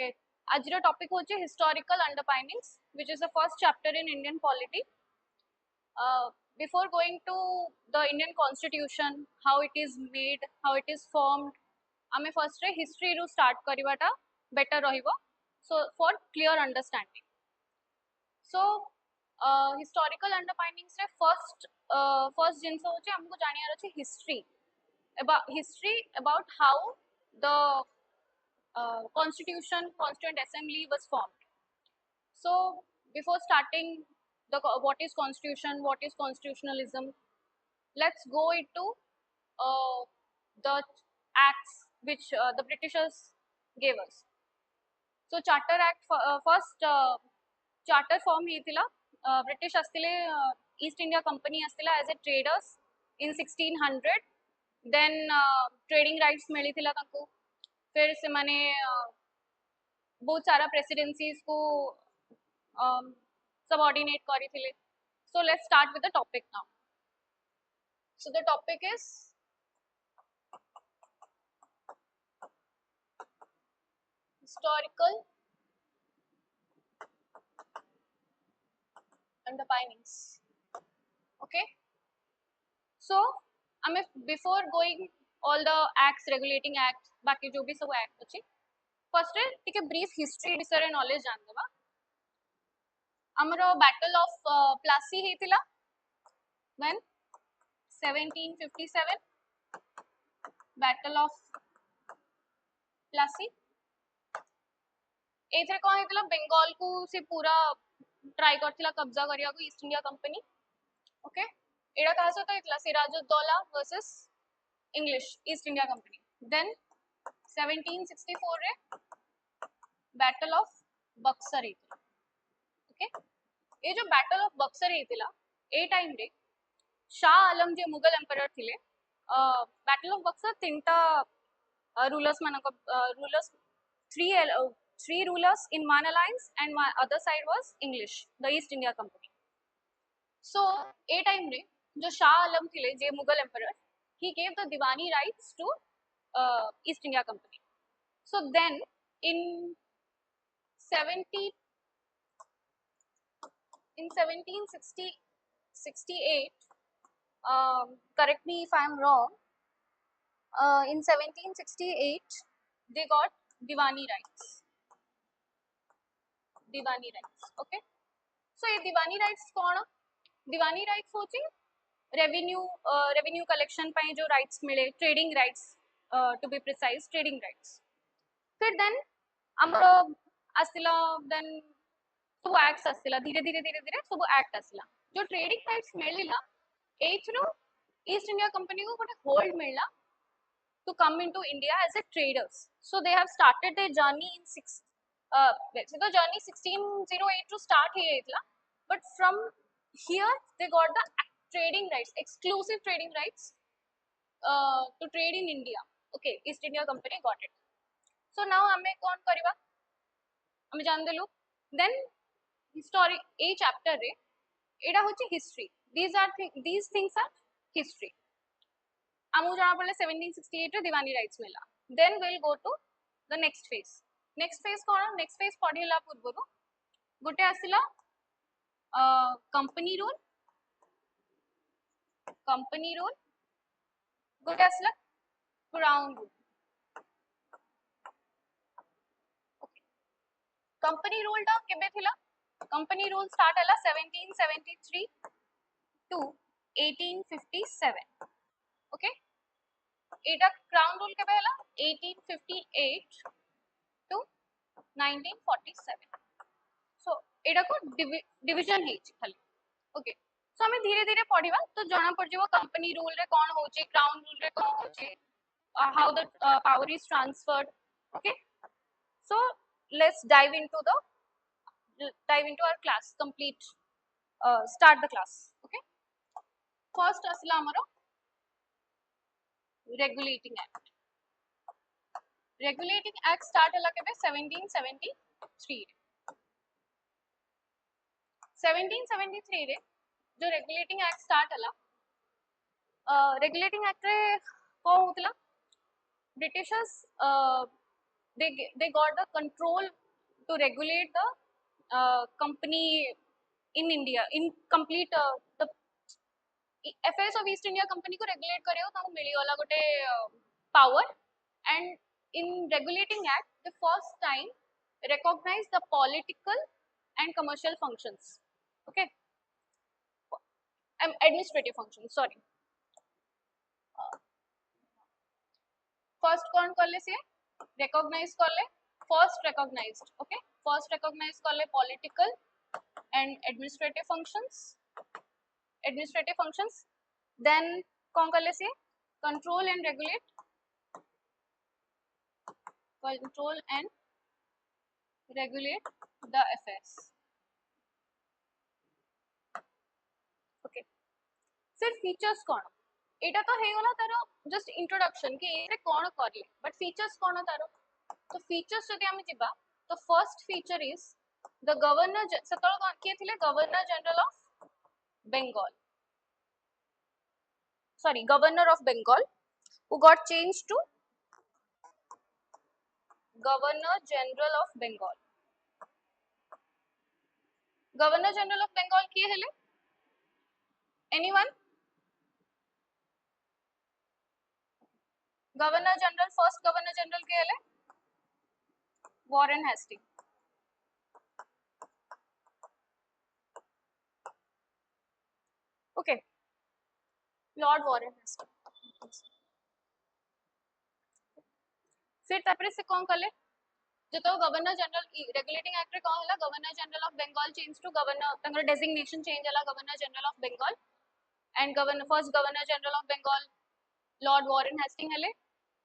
Okay, आज रो topic होचे historical underpinnings, which is the first chapter in Indian polity. Before going to the Indian Constitution, how it is made, how it is formed, आमे first रे history रू start करिवाटा better रहिबो, so for clear understanding. So historical underpinnings रे first जिनस होचे हमको जानियार अछि history about how the constituent assembly was formed. So before starting what is constitution, what is constitutionalism, let's go into the acts which the Britishers gave us. So charter act first charter form ହେଇଥିଲା British ଆସିଥିଲେ East India Company ଆସିଥିଲା as a traders in 1600. then trading rights मिलिथिला तांको, फिर से माने बहुत सारा presidencies को subordinate करिथिले. So let's start with the topic now. So the topic is historical underpinnings. Okay, so before going all the acts, regulating acts, बाकी जो भी सब act अछि, first ठीक है brief history विषय रे knowledge जान देबा. हमरो battle of Plassey हेतिला when 1757, battle of Plassey. एथरे कोन हेतिला बंगाल को से पूरा ट्राई करथिला कब्जा करिया को ईस्ट इंडिया कंपनी. ओके, एडा कहा सो तो हेतिला Sirajuddaulah versus English East India Company. Then 1764 रे बैटल ऑफ बक्सर हेतिला. ओके, ये जो बैटल ऑफ बक्सर हेतिला ए टाइम रे शाह आलम जे मुगल एम्परर थिले, बैटल ऑफ बक्सर तीनटा रूलर्स मानक rulers three rulers in one alliance and one other side was English, the East India Company. So a time re jo Shah Alam thile je Mughal emperor, he gave the Diwani rights to East India Company. So then in 1768, correct me if I am wrong, in 1768 they got Diwani rights. Okay, so ये diwani rights कौन? Diwani rights होची revenue collection पाई जो rights मिले, trading rights to be precise, trading rights. फिर then हमरो आसिला, then सब एक्ट्स आसिला, धीरे धीरे सब एक्ट आसिला. जो ट्रेडिंग राइट्स मिलिला एथरो ईस्ट इंडिया कंपनी को गोटे होल्ड मिलला to come into India as a traders. So they have started their journey in so the journey 1608 to start here, but from here they got the trading rights, exclusive trading rights to trade in India. Okay, East India Company got it. So now हमें कौन करिबा, हमें जान देलु. Then history a chapter रे एडा होची history. These things are history. आमु जाना पड़ले 1768 रे दिवानी राइट्स मिला. Then we'll go to the next phase. Next phase कौन? Next phase पढ़िला पूर्वरु गोटे आसिला कंपनी रूल, गोटे आसिला क्राउन रूल. कंपनी रूल टा केबे थिला? कंपनी रूल स्टार्ट हला 1773 to 1857. Okay, Etah crown rule केबे हला 1858 to 1947. सो एटा को डिवीजन हे खाली. ओके, सो हमें धीरे धीरे पढ़िबा तो जाना पड़ जेबो कंपनी रूल रे कोन होचे, क्राउन रूल रे कोन होचे, how the power is transferred. Okay, so let's dive into our class complete. Start the class. Okay, first asila amaro regulating act. Regulating act start hela kebe 1773. 1773 रे जो regulating act start हला, regulating act रे को होतला Britishers they got the control to regulate the company in India in complete the affairs of East India Company को regulate करे हो ताको मिली वाला गोटे power, and in regulating act the first time recognize the political and commercial functions, okay, administrative functions, sorry. First कौन कर ले से recognize कर ले, first recognized, okay, first recognize कर ले political and administrative functions, then कौन कर ले से control and regulate the affairs, okay. सिर्फ फीचर्स कौन एटा तो हेगला तार जस्ट इंट्रोडक्शन कि एरे कौन करले, बट फीचर्स कौन तार, तो फीचर्स जदि हम जिबा तो first feature is the governor सतल के थिले governor general of Bengal, sorry, governor of Bengal, who got changed to governor general of Bengal. Governor general of Bengal किए हेले, anyone? Governor general, first governor general के हेले Warren Hastings, okay, Lord Warren Hastings. फिर तापरे से कौन कले जो तो गवर्नर जनरल रेगुलेटिंग एक्ट रे कौन होला governor general of Bengal change to governor तंगर डेजिग्नेशन चेंज होला governor general of Bengal, and governor first governor general of Bengal Lord Warren Hastings हेले,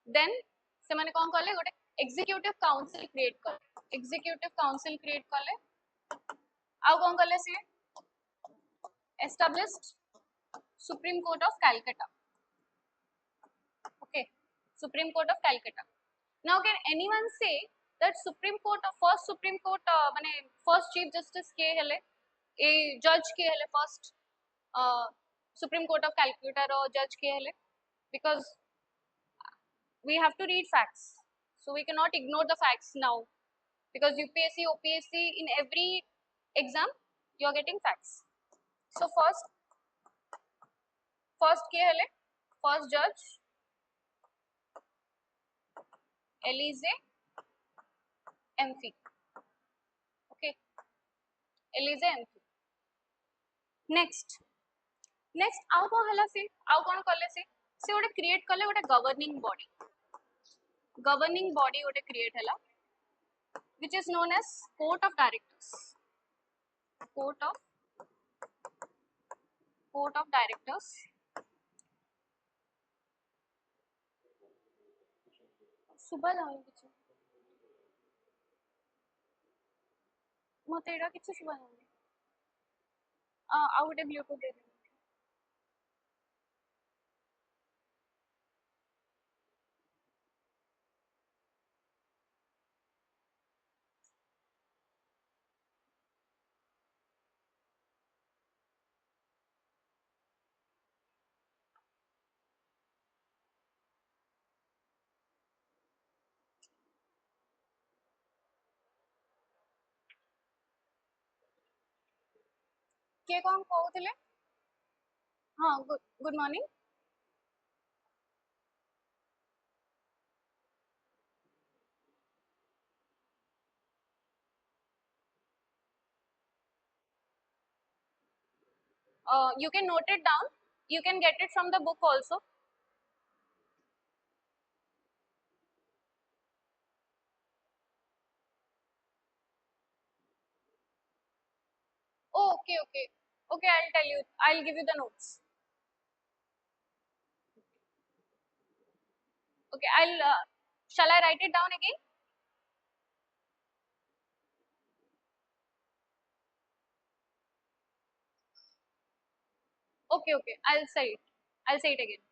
देन से माने कौन कले गोटे एग्जीक्यूटिव काउंसिल क्रिएट कर, एग्जीक्यूटिव काउंसिल क्रिएट कले, आउ कौन कले से established supreme court of Calcutta, okay, Supreme Court of Calcutta. Now can anyone say that Supreme Court of first Supreme Court माने first Chief Justice के हेले ए judge के हेले first Supreme Court of Calcutta row judge के हेले, because we have to read facts, so we cannot ignore the facts now, because UPSC OPSC in every exam you are getting facts. So first के हेले first judge Elise MP, okay, Elise MP. Next आउ कौन हला से आउ कौन कले से गोटे क्रिएट कले गोटे गवर्निंग बॉडी गोटे क्रिएट हला which is known as court of directors, court of directors. सुबह लाऊं किछु मते एडा किछु सुबह लाऊं आउ गोटे ब्लूटूथ दे दे के कौन कहउथिले, हाँ good morning, you can note it down, you can get it from the book also. Oh, okay, I'll tell you, I'll give you the notes. Okay, shall I write it down again? Okay, I'll say it again.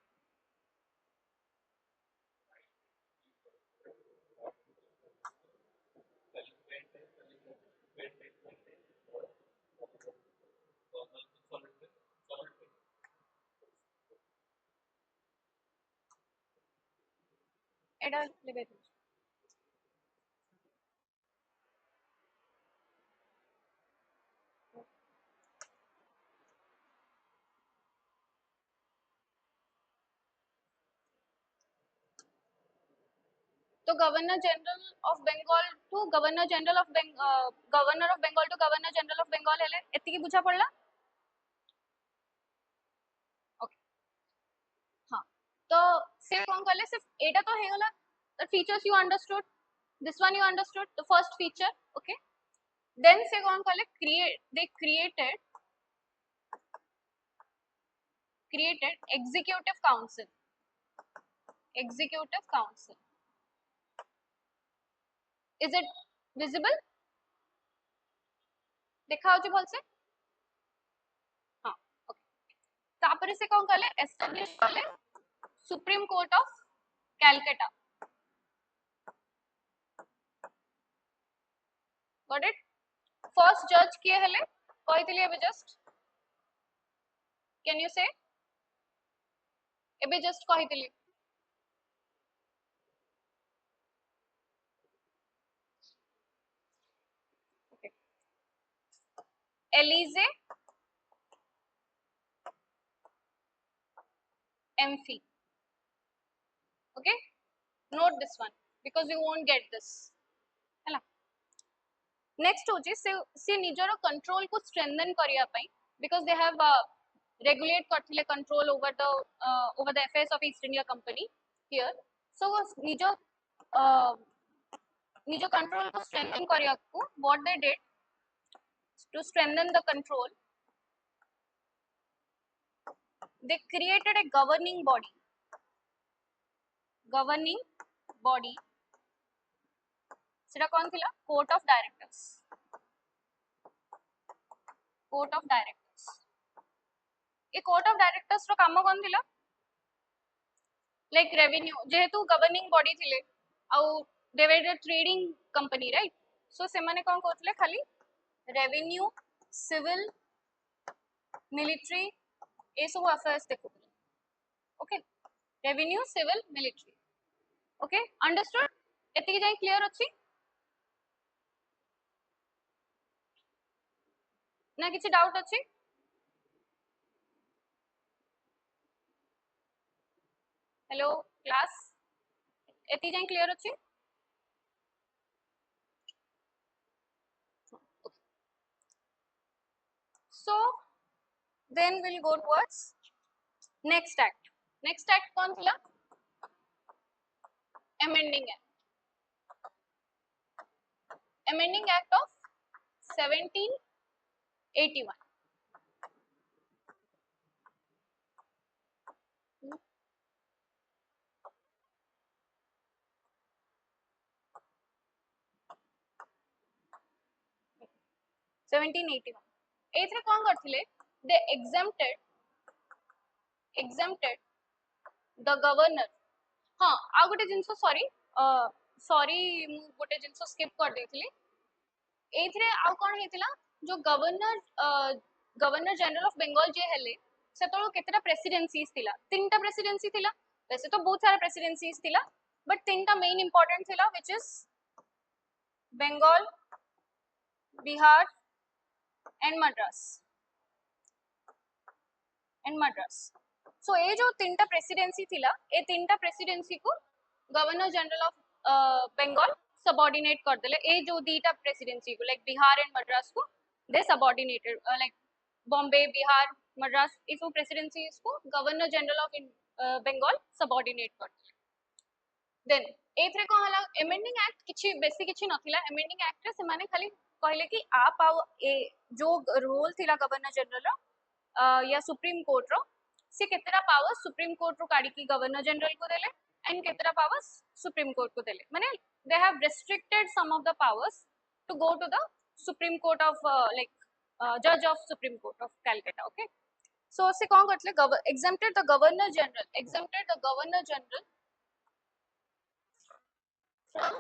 एडा लेबे तो governor general of Bengal to governor general of governor of Bengal to governor general of Bengal हेले एतिकी बुझा पड़ला okay हां तो से कोन कहले सिर्फ एटा तो हेगला the features you understood this one you understood the first feature okay then से कौन कहले they created executive council is it visible देखा होची भलसे हां ओके तापर से कौन कहले एस्टैब्लिश कहले supreme court of Calcutta got it first जज किए हेले कहितली एबे जस्ट कैन यू से एबे जस्ट कहितली एलिजे एम्फी okay note this one because you won't get this हैला नेक्स्ट होची से निजर कंट्रोल को स्ट्रेंथन करिया पई because they have regulate करथिले control over the affairs of East India Company here so निजो निजो कंट्रोल को स्ट्रेंथन करिया को what they did to strengthen the control they created a governing body सेटा कौन थिला कोर्ट ऑफ डायरेक्टर्स ए कोर्ट ऑफ डायरेक्टर्स रो काम कौन थिला लाइक रेवेन्यू जेहेतु गवर्निंग बॉडी थिले आउ they were a trading company right so से माने कौन करथिले खाली रेवेन्यू सिविल मिलिट्री ए सब अफेयर्स देखुथिले okay revenue civil military okay understood एतिकी जाय क्लियर अछि ना किसी डाउट अछि हेलो क्लास एति जाय क्लियर अछि so then we'll go towards next act कौन थिला amending act of 1781 1781 एथरे कौन करथिले they exempted the governor हाँ आ गोटे जिंसो सॉरी मु गोटे जिंसो स्किप कर देथिली एथरे आ कोन हेतिला जो गवर्नर जनरल ऑफ बेंगल जे हेले सेतलो केतेटा प्रेसिडेंसीज थिला तीनटा प्रेसिडेंसी थिला वैसे तो बहुत सारा प्रेसिडेंसीज थिला बट तीनटा मेन इंपोर्टेंट थिला which is Bengal Bihar and Madras so ये जो तीनटा प्रेसिडेंसी थिला ए तीनटा प्रेसिडेंसी को governor general of Bengal subordinate कर देले ए जो दीटा प्रेसिडेंसी को लाइक बिहार एंड मद्रास को they subordinated like Bombay Bihar Madras इस प्रेसिडेंसी को governor general of Bengal subordinate कर देले देन एथरे को हला अमेंडिंग एक्ट किछि बेसी किछि नथिला अमेंडिंग एक्ट रे से माने खाली कहले कि आप आउ ए जो रोल थिला गवर्नर जनरल या सुप्रीम कोर्ट रो से केतरा पावर सुप्रीम कोर्ट रो काडी की गवर्नर जनरल को देले एंड केतरा पावर्स सुप्रीम कोर्ट को देले माने they have restricted some of the powers to go to the supreme court of judge of supreme court of Calcutta okay so से कौन करथले exempted the governor general from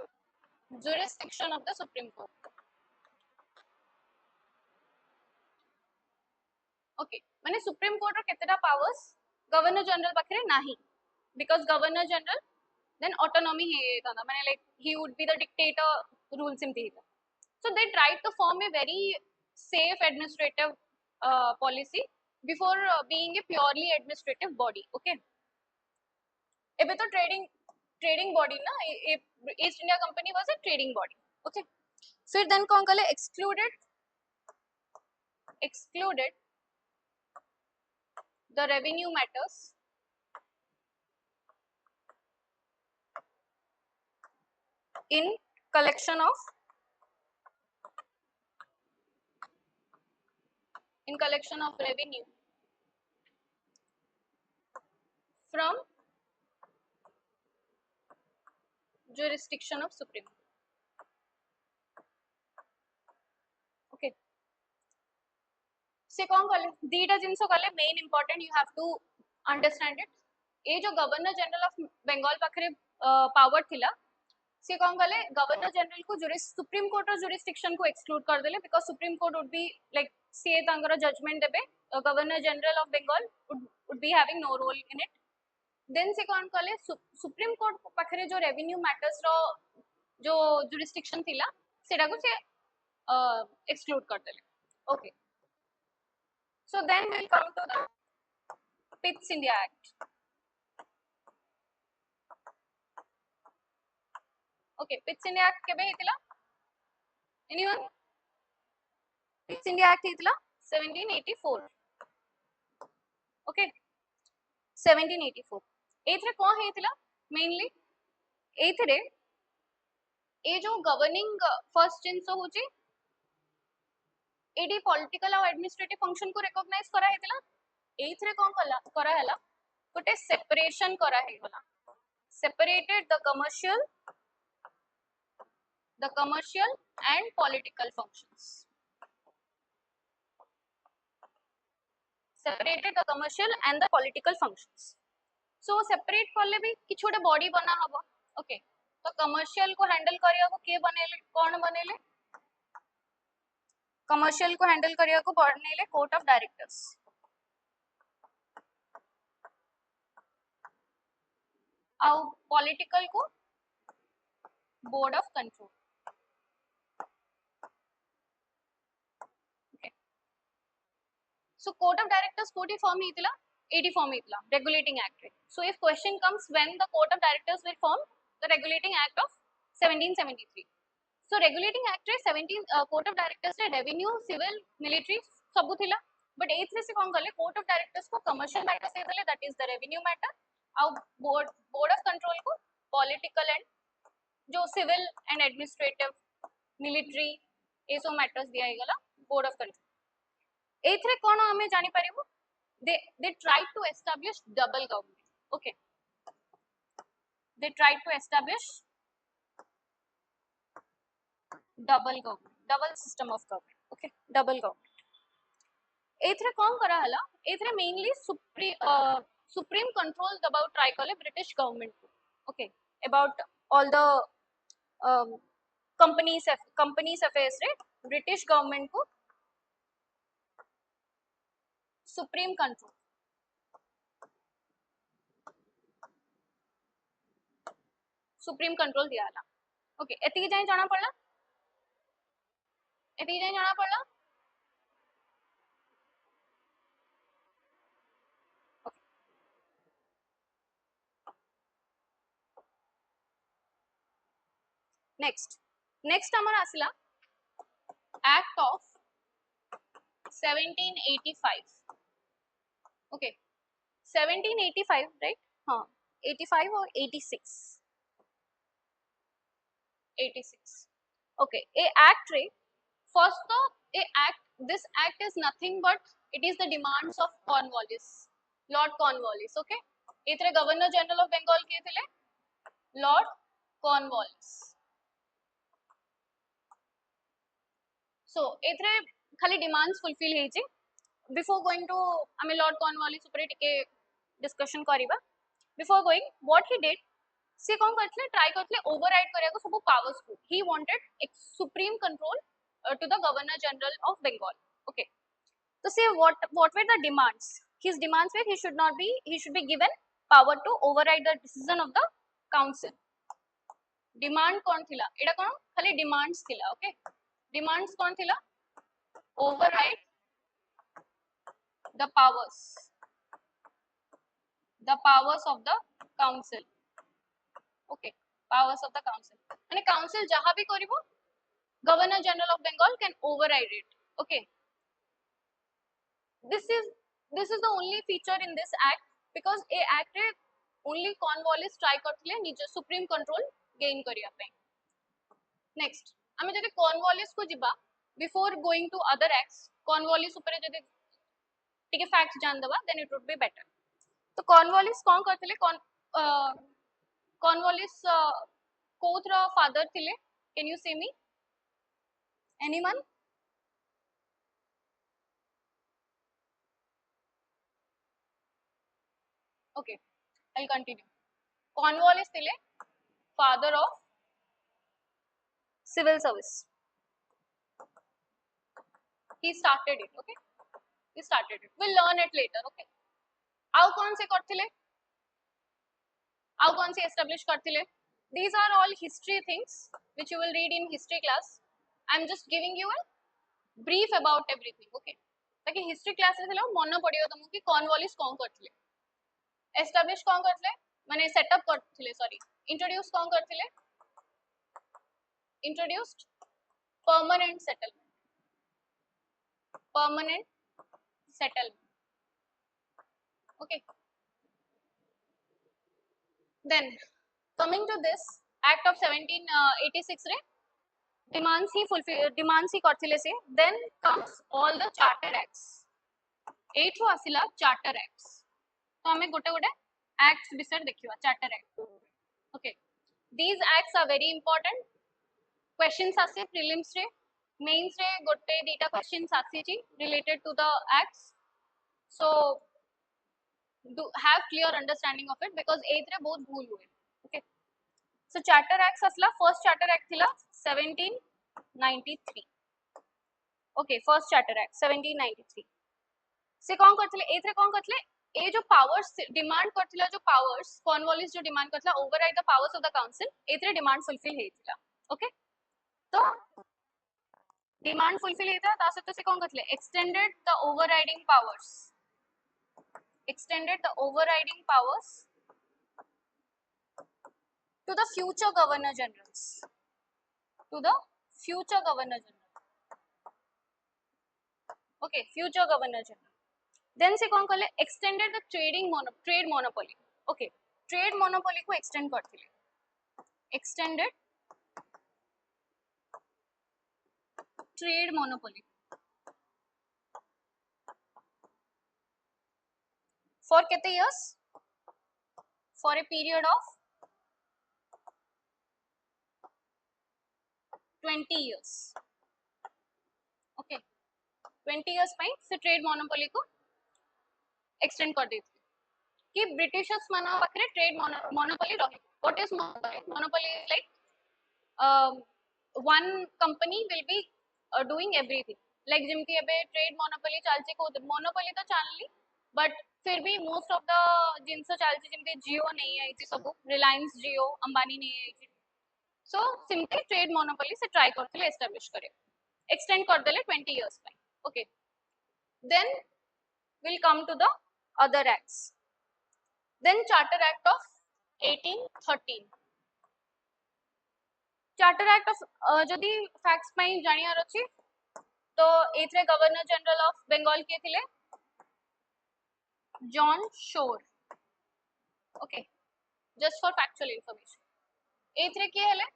jurisdiction of the supreme court okay माने supreme Court रो केतेटा powers governor general पाखरे नाही because governor general then autonomy he thana mane like he would be the dictator rule simti so they tried to form a very safe administrative policy before being a purely administrative body okay ebe to trading body ना, East India Company was a trading body. Okay, फिर then कौन कले excluded the revenue matters in collection of revenue from jurisdiction of Supreme Court. Okay, से कौन कले दीटा जिनस कले main important you have to understand it. ये जो गवर्नर जनरल ऑफ बेंगल पाखरे पावर थिला, से कौन कले गवर्नर जनरल को सुप्रीम कोर्ट रो जुरिस्डिक्शन को एक्सक्लूड कर देले because Supreme Court would be like से तांगर जजमेंट देबे, governor general of Bengal would be having no role in it. Then से कौन कले सुप्रीम कोर्ट पाखरे जो रेवेन्यू मैटर्स रो जो जुरिस्डिक्शन थिला सेटा को से एक्सक्लूड कर देले. Okay, so then we'll come to the Pitt's India Act. Okay, Pitt's India Act केबे हितला? Anyone? Pitt's India Act हितला 1784. Okay, 1784. एथरे कौन हितला मेनली? एथरे ए जो गवर्निंग फर्स्ट जिंस होची एडी पॉलिटिकल और एडमिनिस्ट्रेटिव फंक्शन को रिकॉग्नाइज करा हितला. एथरे कौन करा हला गोटे सेपरेशन करा हेगला, separated the commercial and political functions. Separated the commercial and the political functions. So separate करले भी कि छोटे बॉडी बना हबो. ओके, तो कमर्शियल को हैंडल करिया को के बनेले कौन बनेले? कमर्शियल को हैंडल करिया को बनेले कोर्ट ऑफ डायरेक्टर्स. और पॉलिटिकल को board of control. So court of directors कोटी फॉर्म हितला 80 फॉर्म हितला regulating act. So if question comes when the court of directors will form the regulating act of 1773. So regulating act रे 17 court of directors रे revenue civil military सब थिला, but एथरे से कौन करले court of directors को commercial matter से देले, that is the revenue matter, और board of control को political and जो civil and administrative military ये सब matters दिया गला board of control. एथरे कौन हमें जानी परिबो? They tried to establish double government. Okay, they tried to establish double government, double system of government. Okay, double government. एथरे कौन करा हला? एथरे mainly supreme control about try कले British government. Okay, about all the companies affairs रे British government को supreme control दिया था. Okay, एती जाए जाना पड़ला, एती जाए जाना पड़ला. नेक्स्ट हमारा आसिला एक्ट ऑफ 1785. Okay, 1785 right. हाँ, 85 और 86. ओके, ए एक्ट रे फर्स्ट तो ए act, this act is nothing but it is the demands of Cornwallis, Lord Cornwallis. Okay, इतरे गवर्नर जनरल ऑफ बंगाल के थे लॉर्ड कॉर्नवालिस. सो इतरे खाली डिमांड्स फुलफिल हेची. बिफोर गोइंग टू आमे लॉर्ड कॉर्नवालिस ऊपर टिके डिस्कशन करिबा. Before going what he did, से कौन करथले ट्राई करथले ओवरराइड करिया को सब पावर्स को. ही वांटेड एक supreme control to the governor general of Bengal. Okay, तो से what were the demands? His demands were he should be given power to override the decision of the council. Demand कौन थिला? एटा कौन खाली demands थिला. Okay, demands कौन थिला? override the powers of the council. Okay powers of the council माने council जहां भी करिवो governor general of Bengal can override it okay this is this is the only feature in this act because a act रे only Cornwallis try करथिले निज supreme control gain करिया पे next आमे जदि Cornwallis को जिबा before going to other acts Cornwallis ऊपर जदि टिके फैक्ट्स जान दबा then it would be better तो Cornwallis कोन करथिले Cornwallis कोथरा फादर थिले can you say me anyone okay I will continue Cornwallis थिले father of civil service he started it okay he started it we'll learn it later okay आउ कौन से करथिले आउ कौन से एस्टैब्लिश करथिले these are all history things which you will read in history class I'm just giving you a brief about everything okay ताकि history class रे थिला मन पडियो तुमको कि Cornwallis कौन करथिले एस्टैब्लिश कौन करथिले माने सेटअप करथिले सॉरी इंट्रोड्यूस कौन करथिले introduced permanent settlement okay then coming to this act of 1786 रे demands ही करथिले से then comes all the charter acts एठो आसिला charter acts तो हमें गोटे गोटे acts विषय देखिवा charter act okay these acts are very important questions आसे prelims रे mains रे गोटे दीटा questions आसी related to the acts so do have clear understanding of it because eighth रे बहुत भूल हुए okay so charter acts असला first charter act थिला 1793 okay first charter act 1793 से कौन करथिले eighth रे कौन करथिले ए जो पावर्स डिमांड करथिला जो पावर्स Cornwallis जो डिमांड करथिला override the powers of the council eighth रे डिमांड फुलफिल हेथिला ओके तो डिमांड फुलफिल हेता ता सहित से कौन करथिले extended the overriding powers to the future governor generals okay future governor general then से कौन करले extended the trade monopoly okay trade monopoly को extend करथिले extended trade monopoly for कितने years for a period of 20 years okay 20 years ପାଇଁ से trade monopoly को extend कर देथि कि ब्रिटिशर्स माना पाखरे ट्रेड मोनोपोली रहे what is monopoly is like one company will be doing everything like जेमती एबे ट्रेड मोनोपोली चालचे को मोनोपोली तो चालली बट फिर भी मोस्ट ऑफ द जिंस चालचे जेमती जियो नहीं है इति सब रिलायंस जियो अंबानी नहीं है इति सो सिंपली ट्रेड मोनोपोली से ट्राई करथिले एस्टैब्लिश करे एक्सटेंड कर देले 20 इयर्स पे okay then will come to the other acts then charter act of 1813 charter act of जदि facts ପାଇଁ जानियार अछि तो एथरे गवर्नर जनरल ऑफ बंगाल के थिले John Shore okay just for factual information एथरे के हेले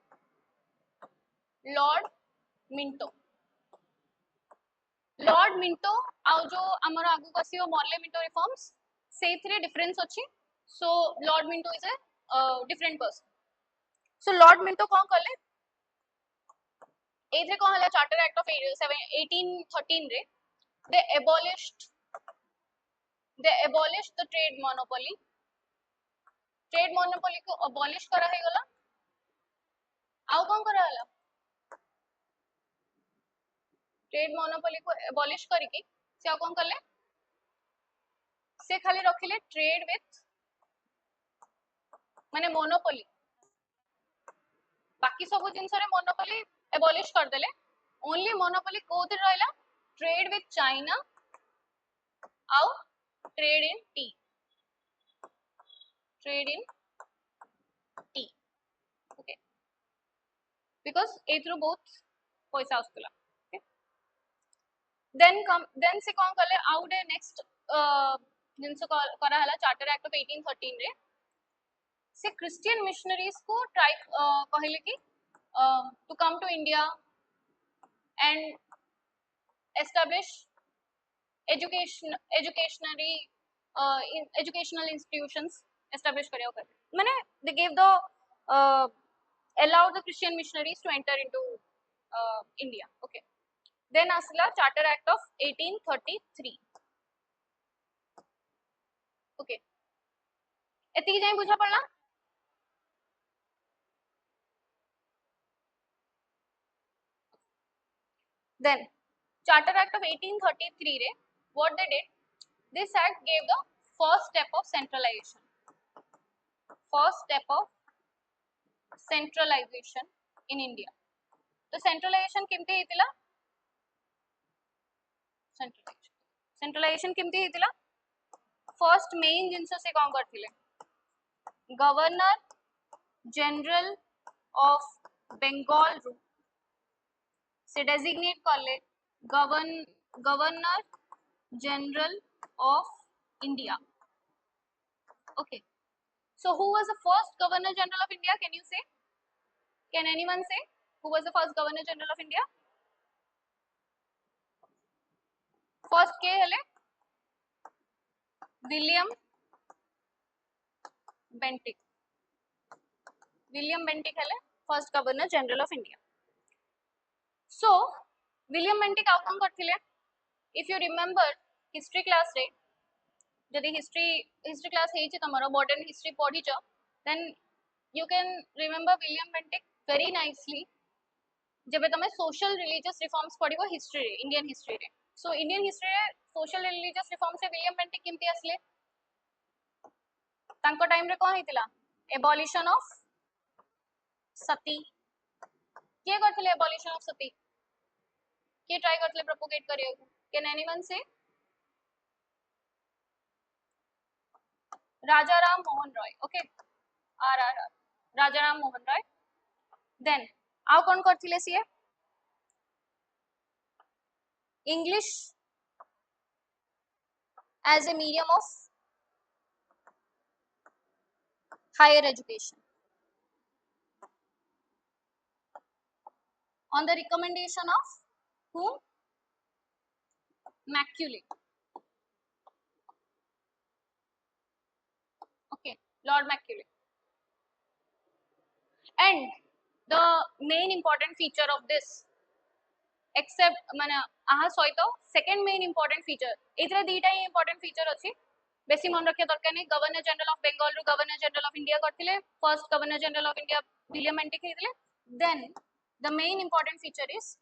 लॉर्ड मिंटो आ जो हमर आगु कसियो मॉर्ले मिंटो रिफॉर्म्स सेथरे डिफरेंस अछि so lord minto is a different person so lord minto कौन करले एथे कौन हला charter act of 1813 रे they abolished the trade monopoly को abolish करा है गला आउ कौन करा हला trade monopoly को abolish करके से कौन करले से खाली रखिले trade with माने मोनोपोली बाकी सब जिनस रे मोनोपोली एबॉलिश कर देले ओनली मोनोपोली कोथि रहला ट्रेड विथ चाइना आउ ट्रेड इन टी बिकॉज एथ्रू बहुत पैसा आसुला देन से कौन कले आउ डे नेक्स्ट जिनसे करा हला चार्टर एक्ट ऑफ 1813 रे से क्रिश्चियन मिशनरीज को ट्राई कहले कि to come to India and establish educationary educational institutions establish करे ओकर माने they gave the allowed the Christian missionaries to enter into India. Okay, then asla Charter Act of 1833. Okay, एतिकी जाई बुझा पड़ला then Charter Act of 1833 re what they did, this act gave the first step of centralization in India. तो centralization केमती हेतिला centralization केमती हेतिला first main जिनस से कौन करथिले governor general of Bengal रू से डेजिग्नेट करले governor general of India. Okay, so who was the first governor general of India? Can you say? Can anyone say who was the first governor general of India? First के हेले William Bentinck हेले first governor general of India. So William Bentinck आउ कौन करथिले if you remember history class रे जदि history class हे छि तमरो modern history पढी छ then you can remember William Bentinck very nicely जब तमे सोशल रिलीजियस रिफॉर्म्स पढिबो हिस्ट्री रे इंडियन हिस्ट्री रे. सो इंडियन हिस्ट्री रे सोशल रिलीजियस रिफॉर्म्स से विलियम बेंटिक केमती आसले तांको टाइम रे कोन हेतिला एबॉलिशन ऑफ सती के करथिले एबॉलिशन ऑफ सती के ट्राई करथिले प्रोपोगेट करियो. Can anyone say Raja Ram Mohan Roy. Okay आर राजा राम मोहन रॉय. देन आउ कौन करथिले सीए English as a medium of higher education on the recommendation of whom? Macaulay. Okay, Lord Macaulay. And the main important feature of this except माने aha सहित second main important feature एतरे दीटा ही important feature अछि बेसी मन रखे दरकार नहीं. Governor general of Bengal रु governor general of India करथिले first governor general of India William Bentinck हेतिले. Then the main important feature is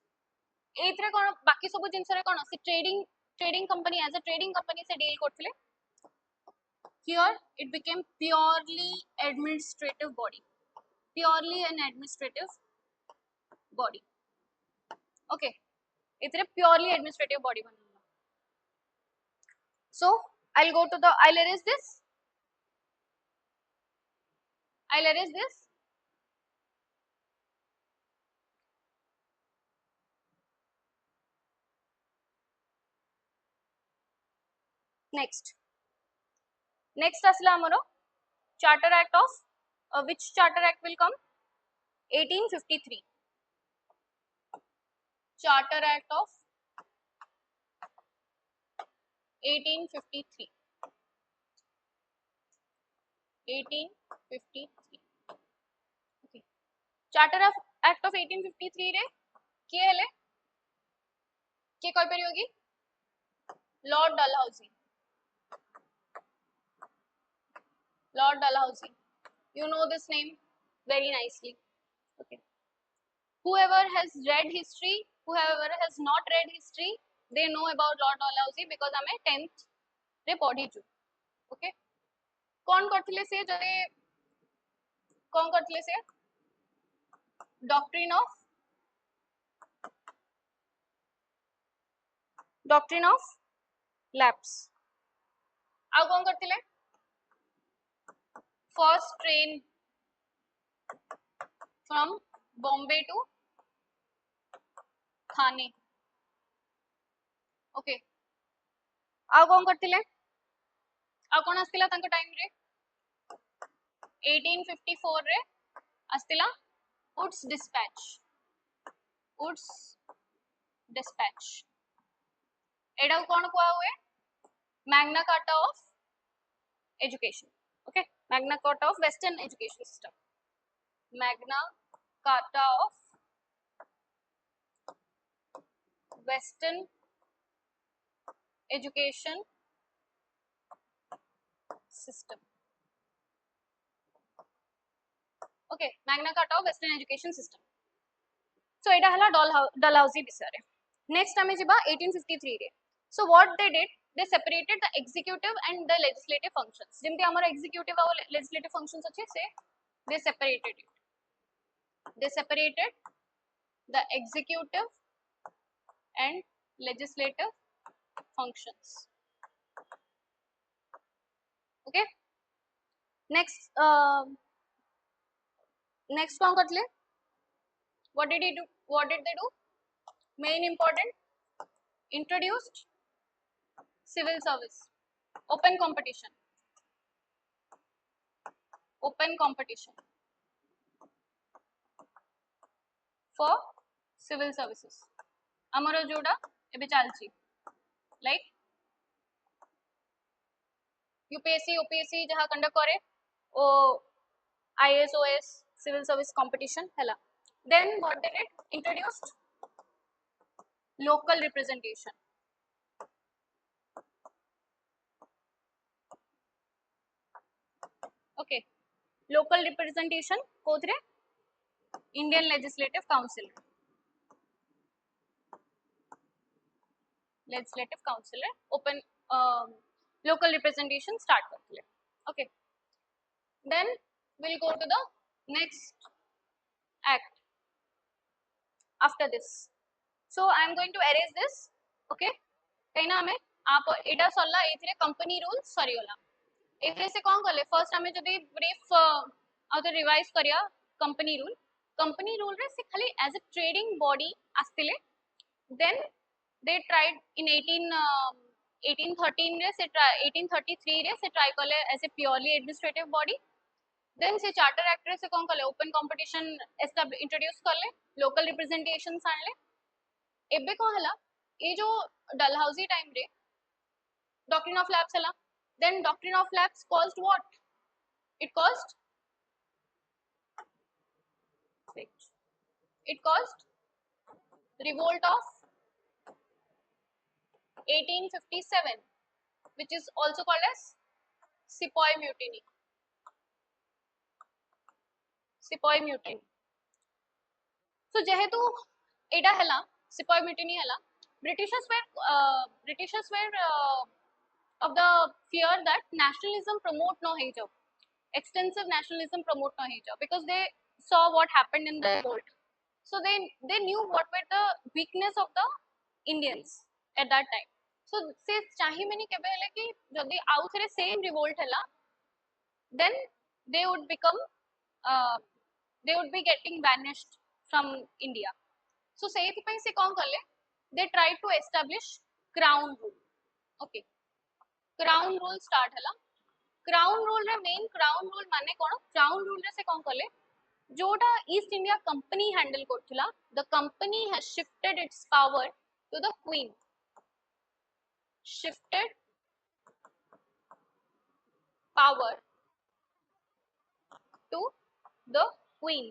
एतरे कोन बाकी सब जिंस रे कोन से trading company as a trading company से डील करथिले. Here it became purely administrative body okay एतरे प्योरली एडमिनिस्ट्रेटिव बॉडी बनला. So I'll erase this. next asla amaro charter act of which charter act will come 1853 charter act of 1853 okay. charter of act of 1853 रे के हेले के कोई peri होगी Lord Dalhousie. You know this name very nicely. Okay, whoever has read history, whoever has not read history, they know about Lord Dalhousie because हमें 10th रे पढ़ी छु. Okay, कौन करथिले से जरे कौन करथिले से doctrine of lapse. आउ कौन करथिले first train from Bombay to खाने ओके आ कौन करथिले आ कौन आस्तिला तांको टाइम रे 1854 रे आस्तिला वुड्स डिस्पैच एडा कौन कुआ हुए Magna carta of education okay Magna carta of western education system Magna carta of western education system okay Magna carta of western education system so एटा हला डलहौजी बिषय नेक्स्ट आमे जिबा 1853 रे so what they did they separated the executive and the legislative functions जेमति हमर executive और legislative functions अछि से they separated the executive and legislative functions okay next next कौन करले what did they do main important introduced civil service open competition for civil services amaro joda ebe chalchi like UPSC OPSC जहाँ conduct करे ओ IAS OS civil service competition hela then what did it introduced local representation okay local representation कोथरे Indian Legislative Council open local representation start करते okay then we'll go to the next act after this so I am going to erase this okay कहीं ना हमें आप एटा सल्ला एथिरे company rule sorry होला एथिरे से कौन करले फर्स्ट हमें जदी ब्रीफ आउट रिवाइज करिया कंपनी रूल रे से खाली एज अ ट्रेडिंग बॉडी आस्तिले then they tried in 1813 रे से 1833 रे से ट्राई करले as a purely administrative body then से चार्टर एक्ट रे से कौन करले ओपन कंपटीशन इंट्रोड्यूस करले लोकल रिप्रेजेंटेशंस आनले एबे कौन हला ए जो डलहौजी टाइम रे डॉक्ट्रिन ऑफ लैप्स हला then doctrine of lapse caused what it caused revolt of 1857 which is also called as sepoy mutiny so jehetu एडा हला sepoy mutiny हला britishers were of the fear that nationalism promote no hate extensive nationalism promote no hate because they saw what happened in the revolt so they knew what were the weakness of the Indians at that time so से चाहे मैंने केबे हले कि जदी आउ थरे same revolt हला then they would be getting vanished from India so सेहि पई से कोन करले they tried to establish crown rule okay crown rule start हला crown rule रे मेन crown rule माने कोन crown rule रे से कोन करले जोटा ईस्ट इंडिया कंपनी हैंडल करथिला the company has shifted its power to the queen shifted power to the queen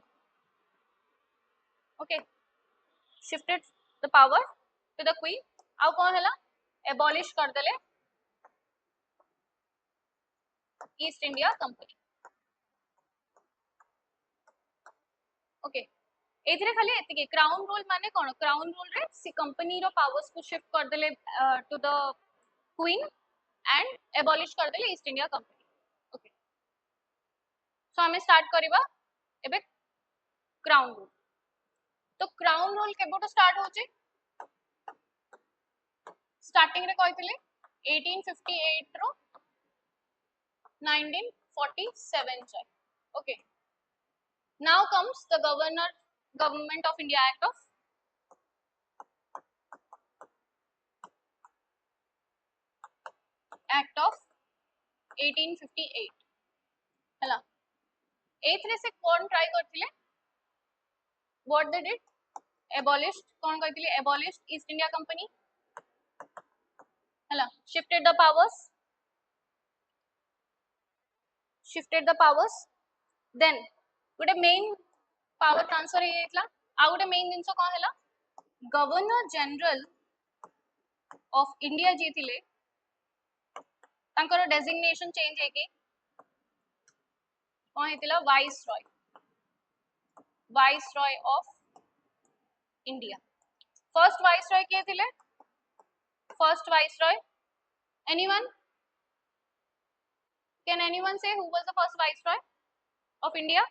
okay shifted the power to the queen आउ कोन हला abolish कर देले ईस्ट इंडिया कंपनी ओके एथिरे खाली एतिके क्राउन रूल माने कोन crown rule रे सी कंपनी रो पावर्स को शिफ्ट कर देले to the queen and abolish कर देले East India Company okay so हमें स्टार्ट करबा एबे क्राउन रूल तो क्राउन रूल केबोटो स्टार्ट होचे स्टार्टिंग रे कहतिले 1858 रो 1947 जाय okay now comes the government of India act of act of 1858 हला एथरे से कौन ट्राई करथिले व्हाट दे डिड abolished कौन करथिले abolished ईस्ट इंडिया कंपनी हला shifted the powers then गोटे मेन पावर ट्रांसफर हे जाइतला आ गोटे मेन जिंस कोन हला गवर्नर जनरल ऑफ इंडिया जे थिले तांकर डेजिग्नेशन चेंज हे के कोन हेतिला viceroy of India first viceroy के थिले first viceroy anyone can anyone say who was the first viceroy of India?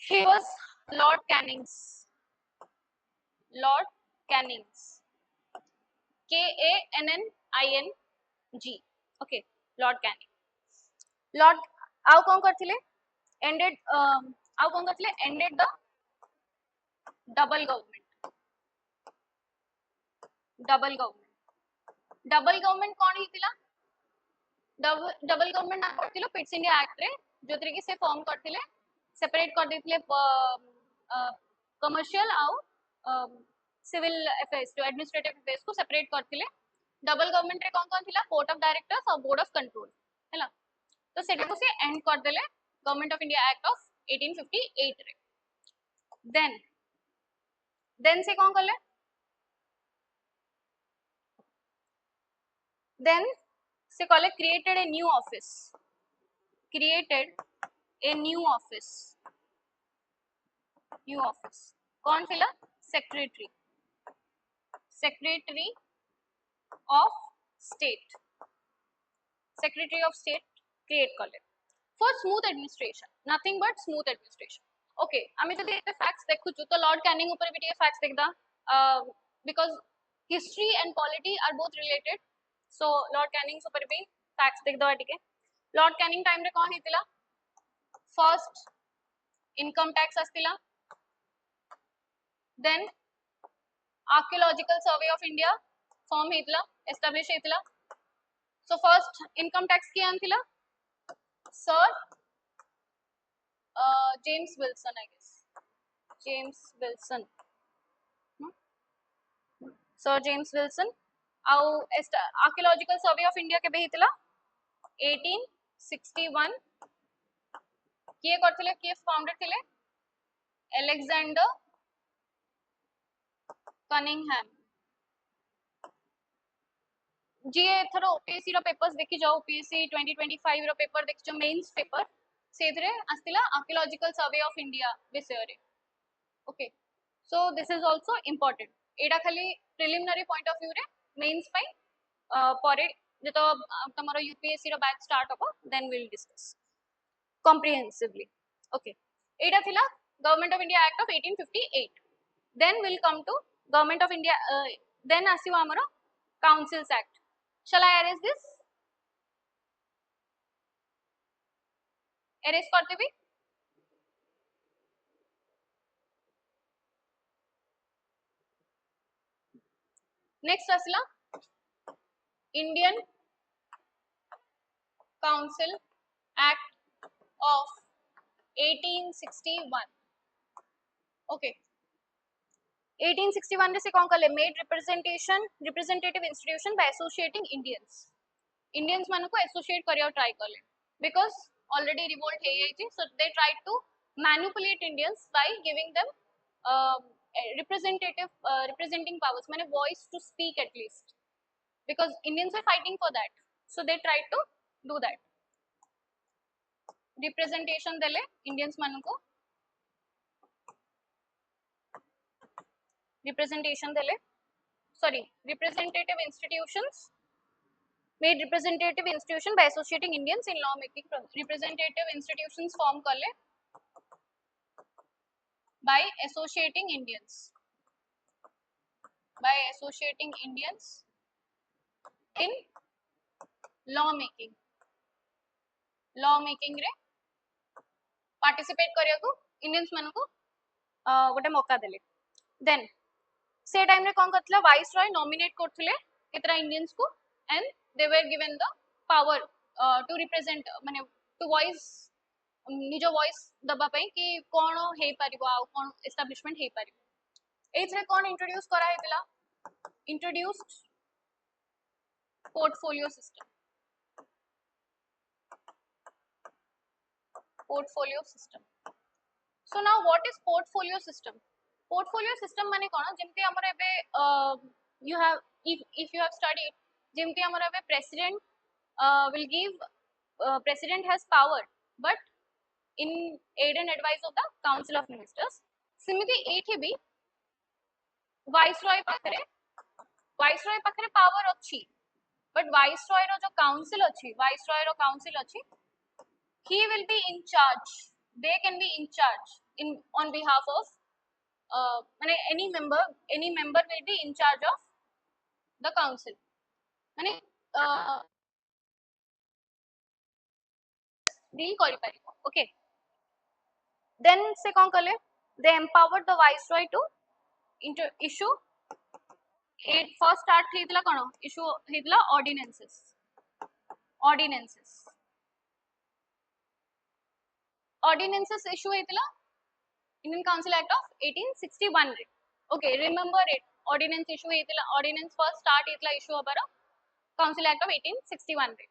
He was Lord Cannings. Lord Cannings. K-A-N-N-I-N-G. Okay, Lord Canning. Lord, आउ कौन करथिले? Ended the double government. Double government कौन हितिला? Double government ना करथिलो पिट्स India act रे जोतरे कि से form करथिले separate कर देथिले कमर्शियल आउ civil affairs to administrative affairs को सेपरेट करथिले डबल गवर्नमेंट रे कोन कोन थिला कोर्ट ऑफ डायरेक्टर्स और बोर्ड ऑफ कंट्रोल हैला तो सेटा को से एंड कर देले Government of India act of 1858 रे देन से कोन करले देन से कहले created a new office कौन थिला secretary of state create करले for smooth administration nothing but smooth administration okay आमी जदि एते facts देखु तो लॉर्ड कैनिंग ऊपर भी ये facts देखदा because history and polity are both related so Lord Canning ऊपर भी facts देखदा ठीक है लॉर्ड कैनिंग टाइम रे कोन हितिला फर्स्ट इनकम टैक्स आस्तिला then archaeological survey of India form hitla establish hitla so first income tax ki anthila sir James Wilson I guess sir James Wilson au archaeological survey of India ke be hitla 1861 kiye करथिले किए founder थिले Alexander Cunningham ji एथरो OPSC रो papers देखि जाओ OPSC 2025 रो paper देखि जो मेंस पेपर सेथरे आस्तिला आर्कियोलॉजिकल सर्वे ऑफ इंडिया विषय रे okay so this is also important एडा खाली प्रिलिमिनरी पॉइंट ऑफ व्यू रे मेंस पई परे जेतो तमरो यूपीएससी रो बैच स्टार्ट होबो then we will discuss comprehensively okay एडा थिला government of India act of 1858 then will come to government of India then आसीबो हमरो councils act shall I erase this erase करते भी नेक्स्ट आसला Indian council act of 1861 okay 1861 से कौन कर made representative institution by associating Indians मान को एसोसिएट करिया ट्राई करले बिकॉज ऑलरेडी रिवोल्ट हे जाई so they try to manipulate Indians by giving them representing powers माने voice to speak at least because Indians are fighting for that so they try to do that representation देले Indians मान को representation dele representative institutions made representative institution by associating Indians in law making representative institutions form करले by associating Indians in law making रे participate करिया को Indians मान को गोटे मौका देले then से टाइम रे कोन करथला वाइसरॉय नॉमिनेट करथले केतरा इंडियंस को and they were given the power to represent माने टू वॉइस निज वॉइस दबा पई कि कोन हे परिबो आ कोन एस्टैब्लिशमेंट हे परिबो एथरे कोन इंट्रोड्यूस करा हेतिला introduced portfolio system so now what is portfolio system माने कोन जेमते हमर एबे you have if you have studied जेमते हमर एबे president will give president has power but in aid and advice of the council of ministers सिमिति एठी भी viceroy पाखरे power अछि but viceroy रो जो council अछि he will be in charge they can be in charge in on behalf of any member will be in charge of the council माने deal करि परिबो okay then से कोन कले they empowered the viceroy to issue it first start हेतला cone issue हेतला ordinances issue हेतला Indian Council Act of 1861 रे okay remember it ordinance issue हेतला ordinance first start हेतला issue हबार Council Act of 1861 रे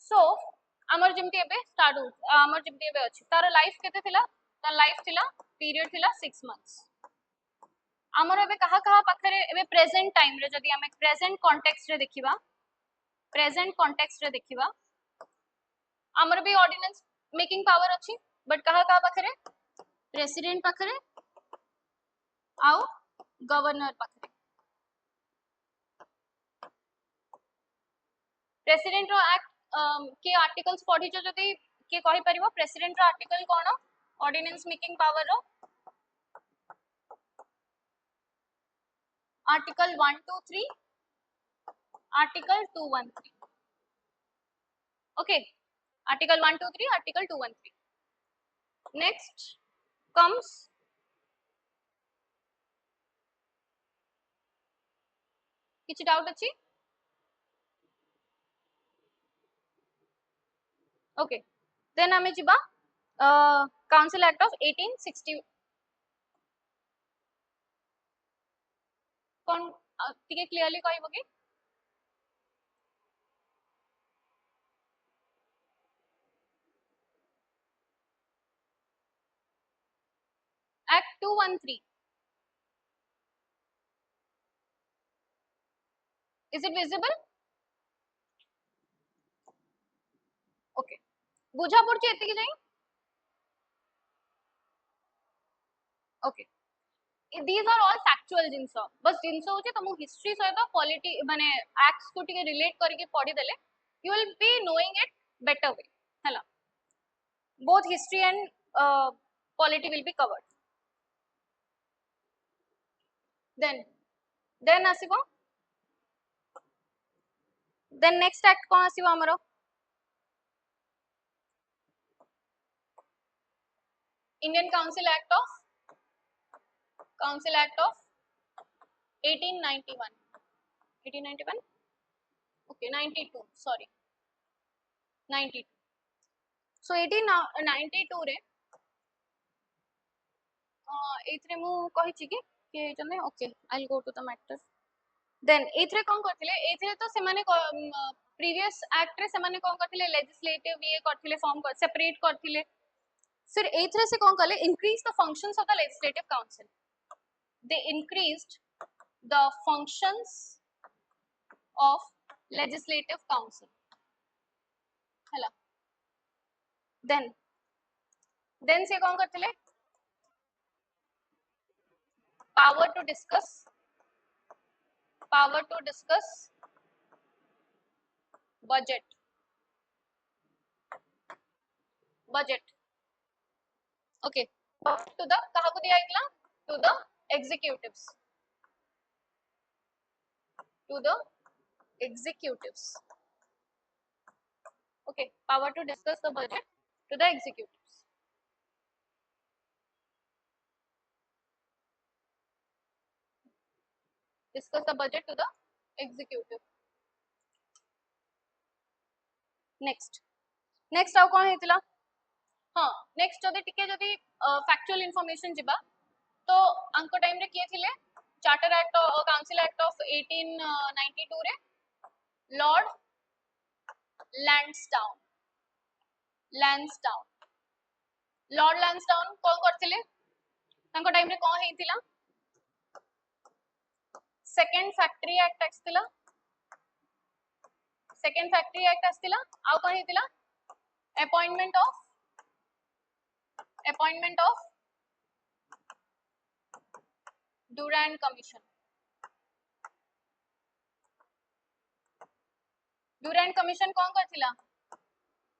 so amar jemti ebe start ho amar jemti ebe अछि तार life केते थिला तार life थिला period थिला 6 मंथ्स amar ebe कहा पाखरे ebe प्रेजेंट टाइम रे जदी हमें प्रेजेंट कॉन्टेक्स्ट रे देखिबा amar भी ऑर्डिनेंस मेकिंग पावर अछि बट कहा पाखरे प्रेसिडेंट पाखरे आउ गवर्नर पाखरे प्रेसिडेंट रो एक्ट के आर्टिकल्स पढी छ जदी के कहि परिबो प्रेसिडेंट रो आर्टिकल कोन ऑर्डिनेंस मेकिंग पावर रो article 123 article 213 okay article 123 article 213 next comes किछि डाउट अछि okay then हमें जिबा council act of 1860 कोन टिके क्लियरली कहबो कि act 213 is it visible okay बुझा पड़छि एति कि जाई okay these are all factual जिंस बस जिंस होचे तुम हिस्ट्री सहित पॉलिटी माने एक्ट्स को टिके रिलेट करके पढी देले you will be knowing it better way हला both history and polity will be covered then आसीबो then next act कोन आसीबो हमरो Indian Council Act of 1891 okay 92 sorry 92 so 1892 रे एथरे मु कहि छि कि जने okay I will go to the matter then एथरे कोन करथिले एथरे तो से माने प्रीवियस एक्ट रे से माने कोन करथिले लेजिस्लेटिव ये करथिले फॉर्म कर सेपरेट करथिले फिर एथरे से कोन करले increase the functions of the legislative council they increased the functions of legislative council हला then से कौन करथिले power to discuss budget okay to the कहा को दिया इतला to the executives okay power to discuss the budget to the executives discuss the budget to the executive next आउ कौन हेतिला हाँ नेक्स्ट जदि टिके जदि फैक्चुअल इंफॉर्मेशन जिबा तो अंको टाइम रे किए थिले charter act council act of 1892 रे लॉर्ड लैंसडाउन लॉर्ड लैंसडाउन कौन करथिले तांको टाइम रे कौन हेतिला सेकंड फैक्ट्री एक्ट आस्तिला सेकंड फैक्ट्री एक्ट आस्तिला आउ कौन हेतिला appointment of Durand commission Durand commission कौन करथिला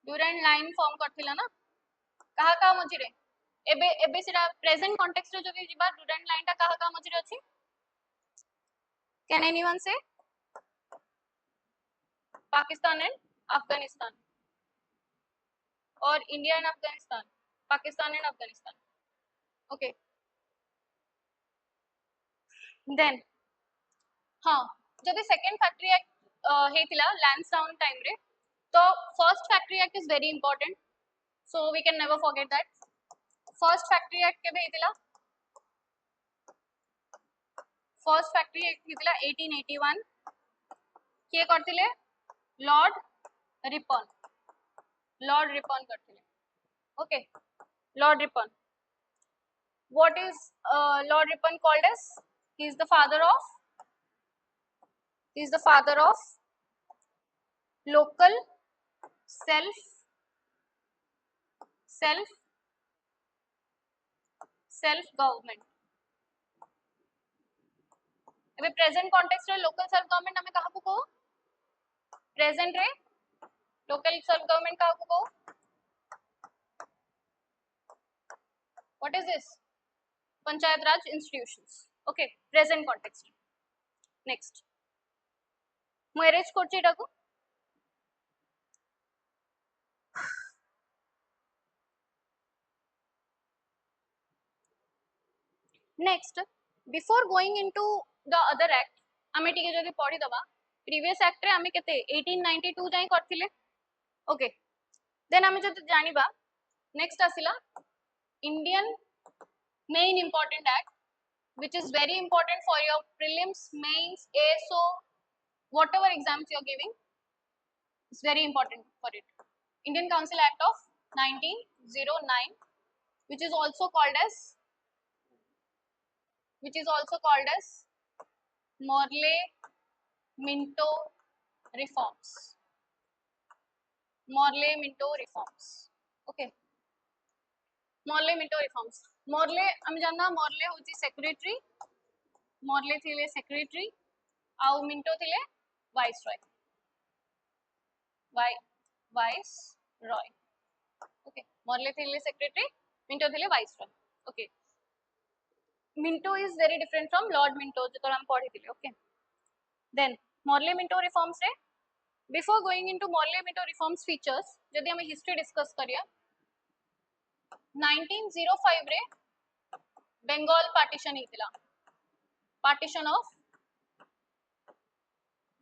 ड्यूरेंट लाइन फॉर्म करथिला ना कहा कहा मझिरे एबे एबे सिरा प्रेजेंट कॉन्टेक्स्ट रे जदि जिबा ड्यूरेंट लाइन ता कहा कहा मझिरे अछि कैन एनीवन से पाकिस्तान एंड अफगानिस्तान और India and Afghanistan Pakistan and Afghanistan okay then हाँ जदि सेकंड फैक्ट्री एक्ट हेतिला लैंसडाउन टाइम रे तो first factory act is very important so we can never forget that first factory act केबे हेतिला फर्स्ट फैक्ट्री एक्ट हेतिला 1881 के करथिले लॉर्ड रिपन करथिले okay Lord Ripon what is Lord Ripon called as he is the father of local self government एबे present context रे local self government हमें कहा को प्रेजेंट रे लोकल सेल्फ गवर्नमेंट कहा को what is this panchayat Raj institutions okay present context next मु arrange करछि एटा को next before going into the other act आमे टिके जदि पढी दबा प्रीवियस एक्ट रे आमे केते 1892 जाई करथिले ओके देन आमे जदि जानिबा नेक्स्ट आसिला Indian main important act which is very important for your prelims mains ASO whatever exams you are giving it's very important for it Indian Council Act of 1909 which is also called as Morley Minto reforms okay Morley Minto reforms Morley हम जानना Morley होची secretary Morley थिले secretary आउ Minto थिले viceroy okay Morley थिले secretary Minto थिले viceroy okay Minto is very different from Lord Minto जो हम पढ़ी थिले okay then Morley Minto reforms रे before going into Morley Minto reforms features जदि हम हिस्ट्री डिस्कस करिया 1905 रे बेंगल पार्टीशन हेतिला पार्टीशन ऑफ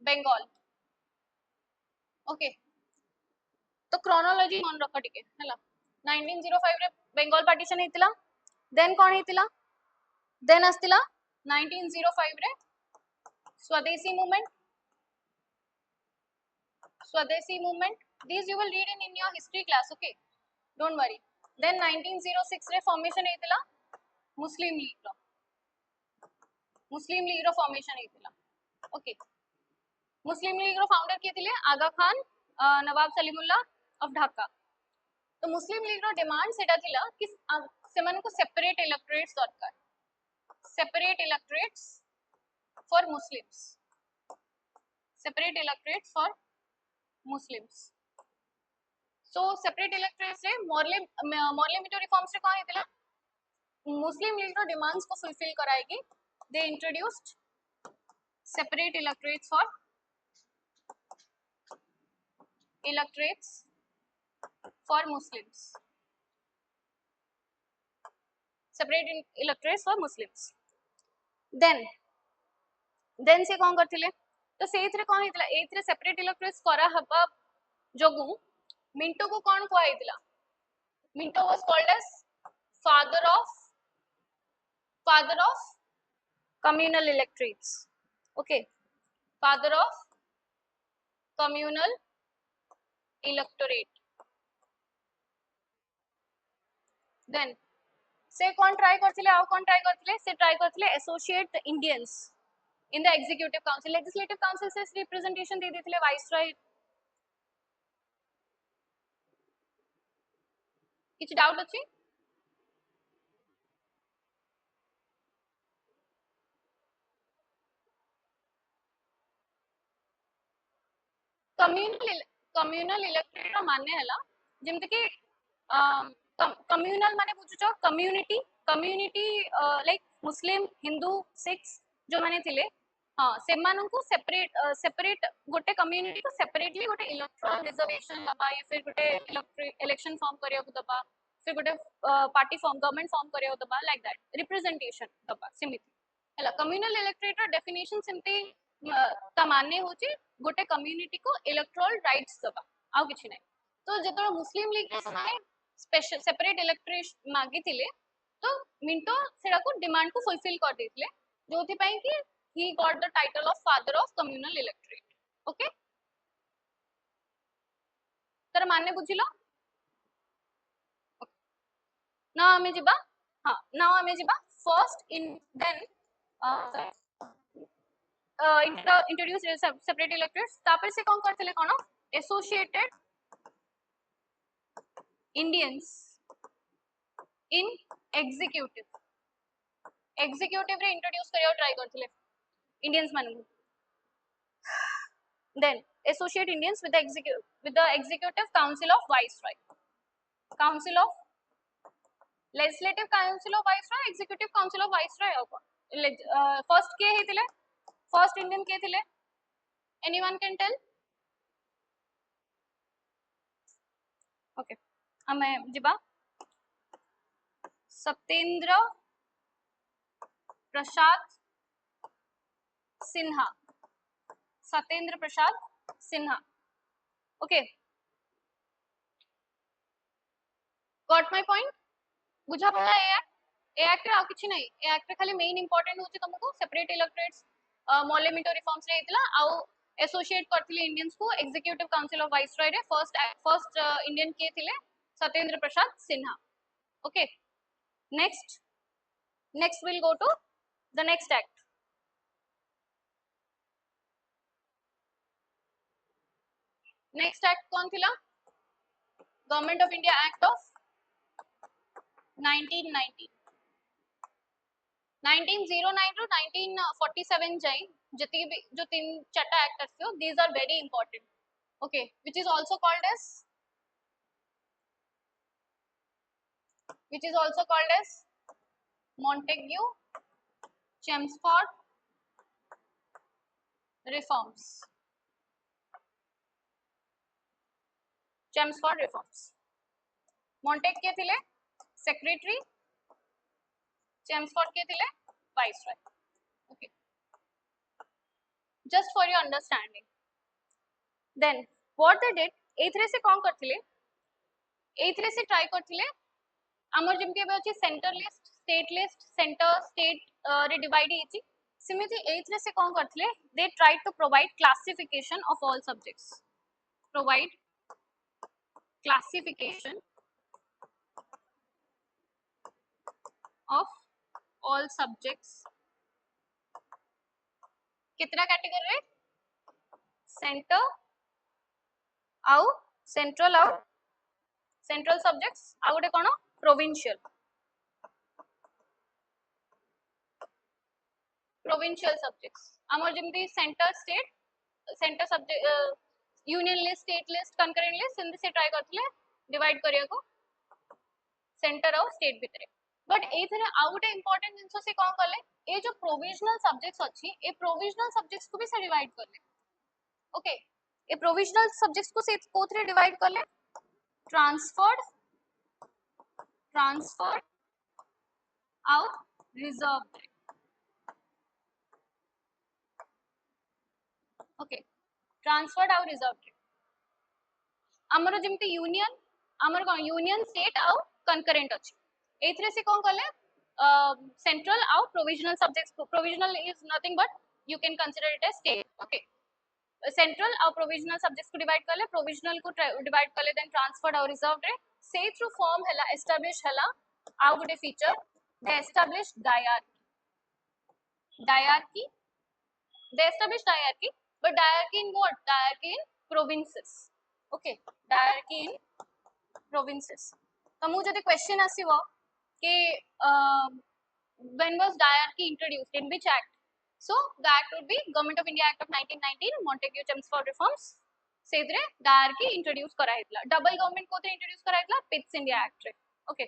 बेंगल ओके तो क्रोनोलॉजी मन रख टिके हला 1905 रे बेंगल पार्टीशन हेतिला देन कोन हेतिला देन आस्तिला 1905 रे स्वदेशी movement these you will read in your history class okay don't worry then 1906 रे फॉर्मेशन हेतिला मुस्लिम लीग रो फॉर्मेशन हेतिला ओके मुस्लिम लीग रो फाउंडर किए थिले आगा खान नवाब सलीमुल्लाह ऑफ ढाका तो मुस्लिम लीग रो डिमांड सेटा थिला कि सेमान को सेपरेट इलेक्टोरेट्स दरकार separate electorates for Muslims so separate electorates रे Morley Minto reforms रे कोन हेतिला मुस्लिम लीग रो डिमांड्स को फुलफिल कराएगी they introduced separate electorates for Muslims then से कौन करथिले तो सेइथरे कोन हेतला एथरे सेपरेट इलेक्टोरेट्स करा हबा जोगु मिंटो को कोन को हेतला Minto was called as father of communal electorates. Okay, father of communal electorate. Then से कौन ट्राई करथिले आउ कौन ट्राई करथिले से ट्राई करथिले associate the Indians in the executive council legislative council से रिप्रेजेंटेशन दे देथिले वाइसरॉय किछ डाउट अछि कम्युनल इलेक्टोरेट माने हला जेमते कि कम्युनल माने बुझुचो कम्युनिटी लाइक मुस्लिम हिंदू सिख्स जो माने थिले हाँ से मानन को सेपरेट गोटे कम्युनिटी को सेपरेटली गोटे इलेक्टोरल रिजर्वेशन दबा या फिर गोटे इलेक्शन फॉर्म करिया को दबा फिर गोटे पार्टी फॉर्म गवर्नमेंट फॉर्म करिया को दबा लाइक दैट रिप्रेजेंटेशन दबा सिमिति हला कम्युनल इलेक्टोरेट डेफिनेशन सिमती ता माने होची गोटे कम्युनिटी को इलेक्टोरल राइट्स दबा आउ किछि नै तो जेतो मुस्लिम लीग ने स्पेशल सेपरेट इलेक्टोरेट मागी थिले तो मिंटो सेडा को डिमांड को फुलफिल कर देथिले जोथि पई कि he got the title of father of communal electorate okay तर माने बुझिलो now हमें जिबा हां now हमें जिबा first in then introduce separate electorates तापर से कोन करथिले कोन एसोसिएटेड इंडियंस इन एग्जीक्यूटिव रे इंट्रोड्यूस करियो ट्राई करथिले इंडियंस मानू then associate Indians with the executive council of viceroy council of legislative council of viceroy executive council of viceroy first के हेतिले first Indian के थिले anyone can tell okay हमें जिबा Satyendra Prasad Sinha Satyendra Prasad Sinha okay got my point बुझा पड़ा ए act आ किछि नै ए एक्ट खाली मेन इंपोर्टेंट होछि तुमको separate electorates Morley Minto reforms रे हेतला आउ एसोसिएट करथिले इंडियंस को एग्जीक्यूटिव काउंसिल ऑफ वाइसरॉय रे फर्स्ट इंडियन के थिले Satyendra Prasad Sinha okay next we'll go to the next act next act कौन थिला government of India act of 1990 1909 ରୁ 1947 ଯାଏ जति भी जो तीन चारटा act आछियो these are very important okay which is also called as Montague Chelmsford reforms Montague के थिले सेक्रेटरी चेम्सफोर्ड के थिले viceroy okay just for your understanding then what they did एथरे से कोन करथिले एथरे से ट्राई करथिले हमर जेम के अछि सेंटर लिस्ट सेंटर स्टेट रे डिवाइड हेछि सिमिति एथरे से कोन करथिले they try to provide classification of all subjects provide classification of all subjects कितना कैटेगरी रे सेंटर आउ सेंट्रल सब्जेक्ट्स आ गोटे कोन प्रोविंशियल सब्जेक्ट्स हमर जेमती centre subject union list state list concurrent list सिंध से ट्राई करथिले डिवाइड करिया को सेंटर और स्टेट भितरे बट एथरे आ गोटे इंपोर्टेंट जिंसो से कोन करले ए जो प्रोविजनल सब्जेक्ट्स अछि ए प्रोविजनल सब्जेक्ट्स को भी से डिवाइड करले ओके ए प्रोविजनल सब्जेक्ट्स को से कोथरे डिवाइड करले ट्रांसफर्ड आउ रिजर्व्ड ओके ट्रांसफर्ड आउ रिजर्व आमर जमती यूनियन आमर कौन यूनियन स्टेट आउ कनकरेंट अच्छी एथरे से कौन कले सेंट्रल आउ provisional subjects provisional is nothing but you can consider it as state okay central आउ प्रोविजनल सब्जेक्ट्स को डिवाइड करले प्रोविजनल को डिवाइड करले देन ट्रांसफर्ड आउ रिजर्व्ड रे से थ्रू फॉर्म हैला एस्टैब्लिश हैला आउ गुटे feature they establish diarchy they establish diarchy but diarchy in what diarchy in provinces okay diarchy in provinces तो मु जदि क्वेश्चन आसीबो कि when was diarchy introduced in which act so the act would be government of india act of 1919 montague chelmsford reforms सेद्रे diarchy introduce करा हेतला double government कोथे introduce करा हेतला Pitt's India act रे ओके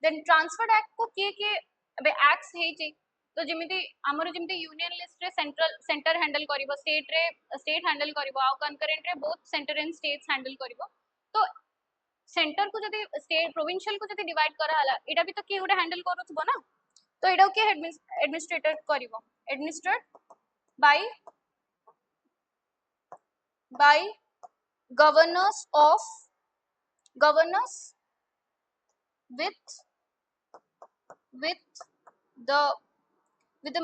देन ट्रांसफर्ड एक्ट को के अबे acts हेची तो जेमिति हमर जेमिति यूनियन लिस्ट रे सेंटर हैंडल करिवो स्टेट हैंडल करिवो आ कनकरेंट रे both centre and states handle करिवो तो सेंटर को जदि स्टेट प्रोविंशियल को जदि डिवाइड करा हला एटा भी तो के गुडे हैंडल करथबो ना तो एटा के एडमिनिस्ट्रेटर करिवो administrate by governors with the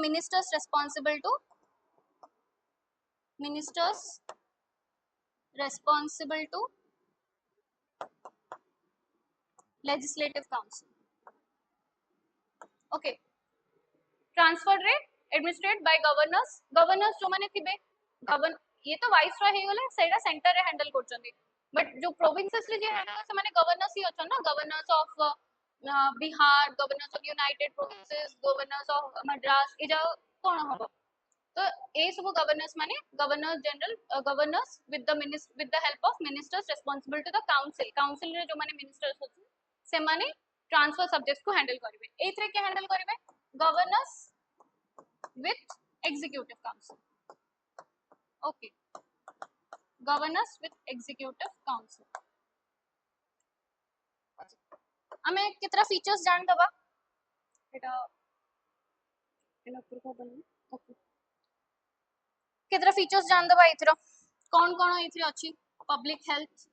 ministers responsible to legislative council okay transfer रे एडमिनिस्ट्रेट बाय गवर्नर्स जो माने थिबे गवर्न ये तो वाइस रॉय हे गले सेटा सेंटर रे हैंडल करचंदी बट जो प्रोविंसेस रे जे है से माने गवर्नर्स ही अछन ना governors of Bihar governors of united provinces governors of Madras ए जा कोन हबो तो ए सब गवर्नर्स माने governor general governors with the help of ministers responsible to the council रे जो माने मिनिस्टर्स अछन से माने ट्रांसफर सब्जेक्ट्स को हैंडल करिवे एथरे के हैंडल करिवे governors with executive council okay governors with executive council हमें कितना फीचर्स जान दबा एटा इन ऊपर को बन ओके कितना फीचर्स जान दबा इथरो कौन कौन इथरे अछि पब्लिक हेल्थ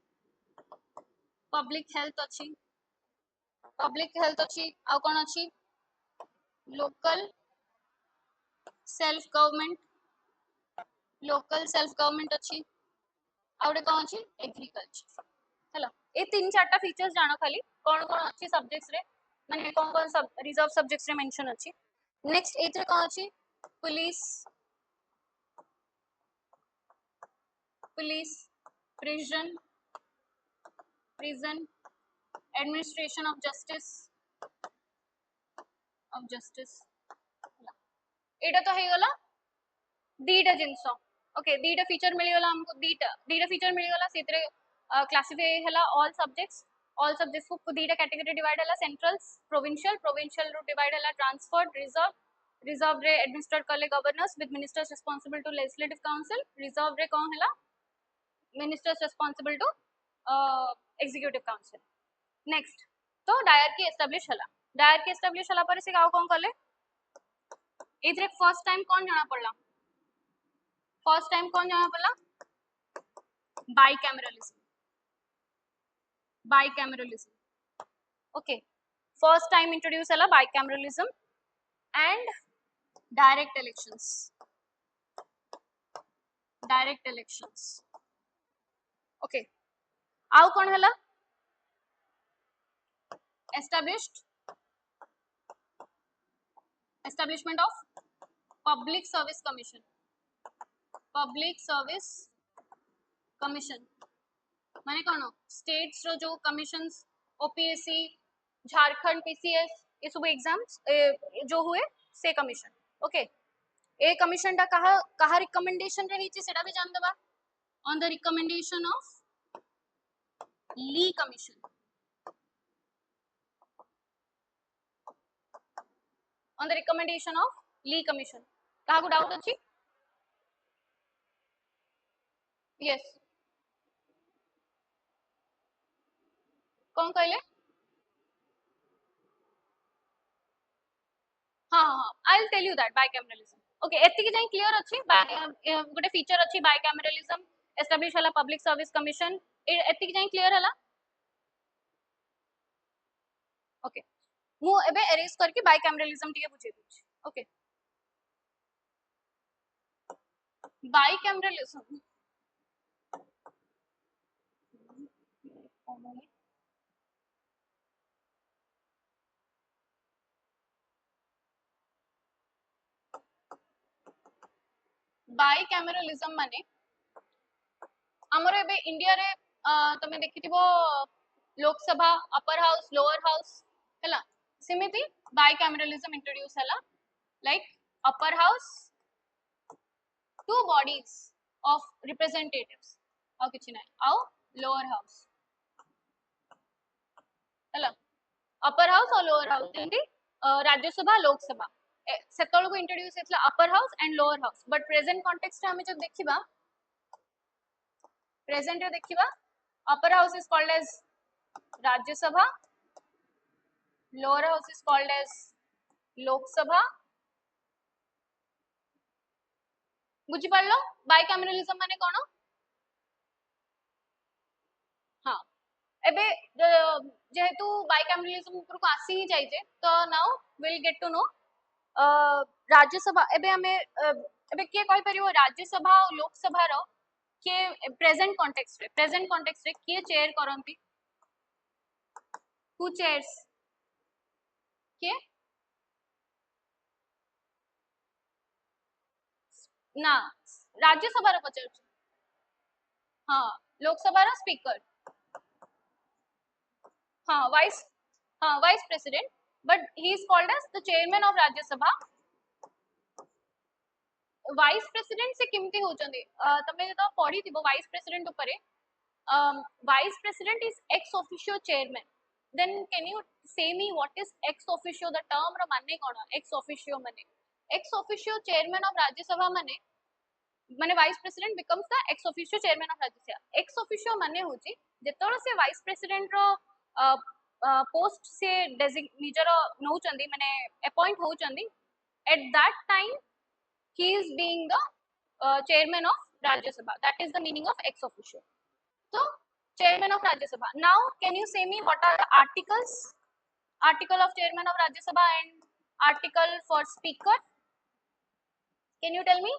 अछि आ कोन अछि लोकल सेल्फ गवर्नमेंट अछि आउडे कोन अछि एग्रीकल्चर हला ए तीन चारटा फीचर्स जानो खाली कोन कोन अछि सब्जेक्ट्स रे माने कोन कोन सब रिजर्व सब्जेक्ट्स रे मेंशन अछि नेक्स्ट एथरे कोन अछि police prison administration of justice एटा तो हे गला दीटा जिंस ओके दीटा फीचर मिली गला हमको दीटा फीचर मिली गला सेतरे क्लासिफाई हला ऑल सब्जेक्ट्स को दीटा कैटेगरी डिवाइड हला सेंट्रल प्रोविंशियल रो डिवाइड हला ट्रांसफर्ड रिजर्व रे एडमिनिस्ट्रेट करले governors with ministers responsible to legislative council reserve रे कोन हला ministers responsible to executive council next तो डायरकी एस्टैब्लिश हला पर से गाव कोन करले इधर फर्स्ट टाइम कौन जाना पड़ला bicameralism okay first time introduce हला bicameralism and direct elections okay आउ कौन हला establishment of public service commission माने कौन स्टेट्स रो जो कमिशंस ओपीएससी झारखंड पीसीएस ये सब एग्जाम्स जो हुए से कमिशन ओके ए कमिशन टा कहा रिकमेंडेशन रही थी सेटा भी जान दबा on the recommendation of Lee commission on the recommendation of Lee Commission. कहा को डाउट अछि? Yes. कौन कहले? हाँ I'll tell you that bicameralism. Okay एति जाई क्लियर अछि गोटे फीचर अछि बाइकैमरलिज्म एस्टैब्लिश हला पब्लिक सर्विस कमिशन एति जाई क्लियर हला ओके मु एबे एरेज करके बाइकैमरलिज्म टिके बुझे दूची ओके बाइकैमरलिज्म बाइकैमरलिज्म माने हमर एबे इंडिया रे तमे देखिथिबो Lok Sabha upper house lower house हला सिमिति बाइकैमरलिज्म इंट्रोड्यूस हला like upper house two bodies of representatives ଆଉ କିଛି ନାହିଁ ଆଉ lower house ହେଲା upper house और lower house ଯେମିତି राज्यसभा लोकसभा ସେତେବେଳକୁ introduce ହେଇଥିଲା upper house and lower house but present context ରେ ଆମେ ଯଦି ଦେଖିବା present ରେ ଦେଖିବା upper house is called as Rajya Sabha lower house is called as Lok Sabha बुझी पारलो बाइकैमरलिज्म माने कोन हां एबे जेहेतु बाइकैमरलिज्म ऊपर को आसी ही जाइजे तो now will get to know Rajya Sabha एबे हमें एबे के कहि परियो राज्यसभा और लोकसभा रो के प्रेजेंट कॉन्टेक्स्ट रे के चेयर करंती हु चेयर्स के ना राज्यसभा रो पचर हां लोकसभा रो स्पीकर हाँ vice president but he is called as the chairman of Rajya Sabha vice president से केमती होचंदी तमे जो पढ़ी थिबो वाइस प्रेसिडेंट ऊपर vice president is ex officio chairman then can you say me what is ex officio the term रो माने कोन ex officio chairman of Rajya Sabha माने माने vice president becomes the ex officio chairman of Rajya Sabha ex officio माने होची जेतोळ से vice president रो post से निजर नौचंदी माने अपॉइंट होचंदी at that time he is being the chairman of Rajya Sabha. That is the meaning of ex officio. So, chairman of Rajya Sabha. Now, can you say me what are the articles? Article of chairman of Rajya Sabha and article for speaker. Can you tell me?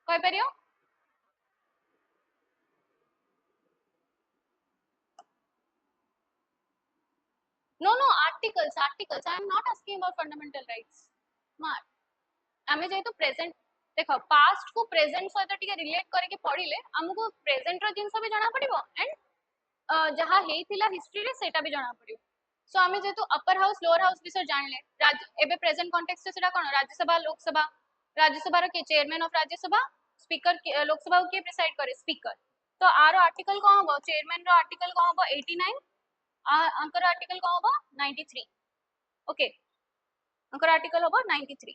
कह परियो? No, articles. I am not asking about fundamental rights. Smart. आमे जेहेतु present देखो past को present सहित टिके relate करके पढ़िले हमको प्रेजेंट रो जिंस भी जाना पड़िबो एंड जहा हेइथिला हिस्ट्री रे सेटा भी जाना पड़िबो सो आमे जेहेतु अपर हाउस लोअर हाउस विषय जानले एबे प्रेजेंट कॉन्टेक्स्ट सेटा कोन राज्यसभा लोकसभा राज्यसभा रो के chairman of Rajya Sabha speaker Lok Sabha के प्रिसाइड करे स्पीकर तो आरो आर्टिकल कोन हो चेयरमैन रो आर्टिकल कोन हो 89 अंकर आर्टिकल कोन हो 93 ओके अंकर आर्टिकल हो 93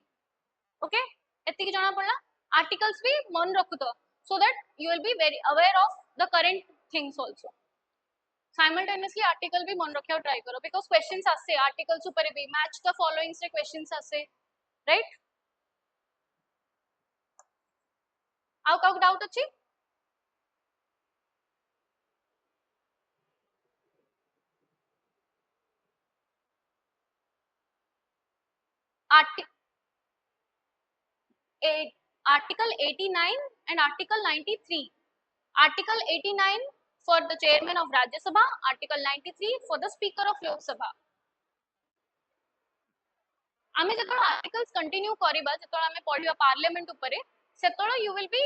ओके एति की जाना पड़ला आर्टिकल्स भी मन रखु तो so that you will be very aware of the current things also simultaneously article भी मन रखिया ट्राई करो बिकॉज़ क्वेश्चंस आसे आर्टिकल्स ऊपर भी मैच द फॉलोइंग से क्वेश्चंस आसे राइट आउ का डाउट अछि article 89 and article 93 article 89 for the chairman of Rajya Sabha article 93 for the speaker of Lok Sabha आमे जतळ आर्टिकल्स कंटिन्यू करिबा जतळ आमे पढिबा पार्लियामेंट ऊपर सेतळ you will be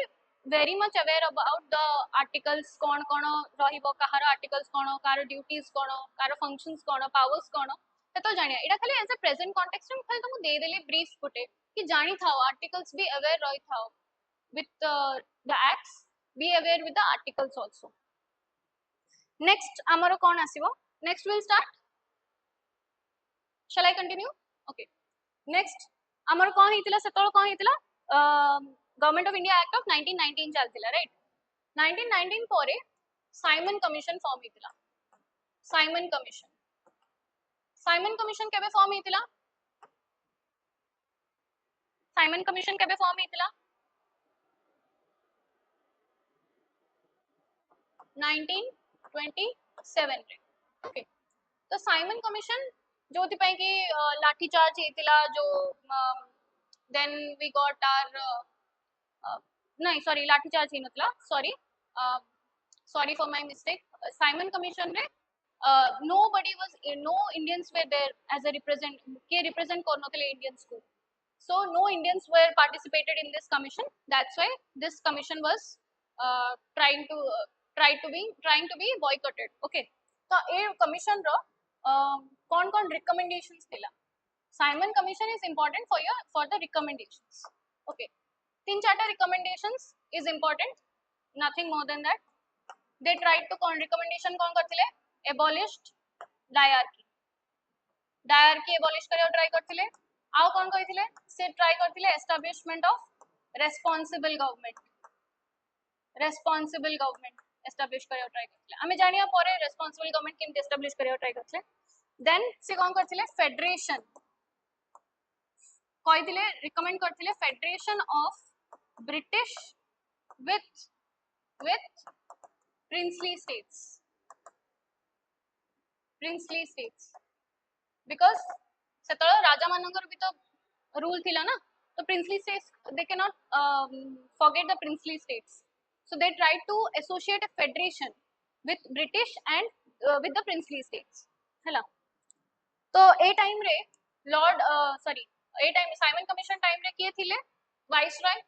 very much aware about the articles कोन कोन रहिबो कहार articles कोन कार ड्यूटीज कोन कार फंक्शंस कोन पावर्स कोन सेतळ जानिया एटा खाली एज अ प्रेजेंट कॉन्टेक्स्ट में खाली तुमु दे देले ब्रीफ फुटे कि जानि थाओ आर्टिकल्स भी अवेयर रहि थाओ with the acts be aware with the articles also next amaro kon asibo next we'll start shall I continue okay next amaro kon hitila setol kon hitila government of India act of 1919 चलथिला right 1919 परे Simon commission form हितला Simon commission केबे form हेतिला Simon commission केबे form हेतिला 1927 रे okay तो Simon commission जोथि पई कि लाठी चार्ज हेतिला जो देन वी गॉट आवर नहीं सॉरी लाठी चार्ज ही नतला sorry sorry for my mistake simon commission re nobody was no indians were there as a represent kornotile indians ko so no indians were participated in this commission that's why this commission was trying to be boycotted okay तो ए commission रो कौन कौन recommendations थिला Simon Commission is important for the recommendations okay तीन चारटा recommendations is important nothing more than that they tried to recommendation कौन करथिले abolished diarchy abolish करियो try करथिले आउ कौन कहिथिले से try करथिले establishment of responsible government establish करियो try करथिले हमें जानिया परे responsible government केम establish करियो try करथिले then से कौन करथिले federation कहिथिले recommend करथिले federation of british with princely states because सेतळ राजा मानकर भी तो रूल थिला ना तो princely states they cannot forget the princely states so they tried to associate a federation with british and with the princely states हैला तो ए time रे Lord sorry ए time Simon commission time रे किए थिले viceroy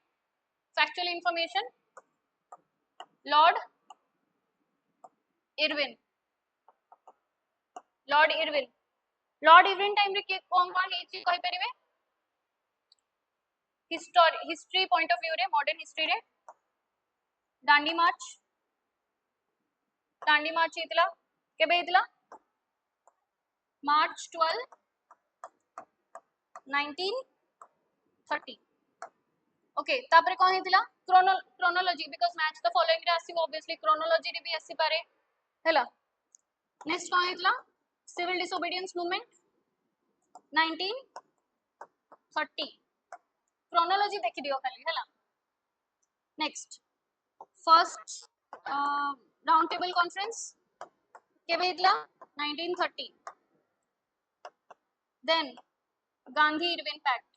factual information Lord Irwin time रे के कोन कोन हेची कहि परिवे हिस्ट्री पॉइंट ऑफ व्यू रे मॉडर्न हिस्ट्री रे दांडी मार्च हेतला केबे हेतला मार्च 12 1930 ओके तापरे कोन हेतला chronology because match the following रे आसी ऑब्वियसली क्रोनोलॉजी रे भी आसी पारे हैला नेक्स्ट कोन हेतला सिविल डिसोबीडियंस मूवमेंट 1930 क्रोनोलॉजी देखि दियो खाली हैला next first round table conference केबे हेतला 1930 देन गांधी इरविन पैक्ट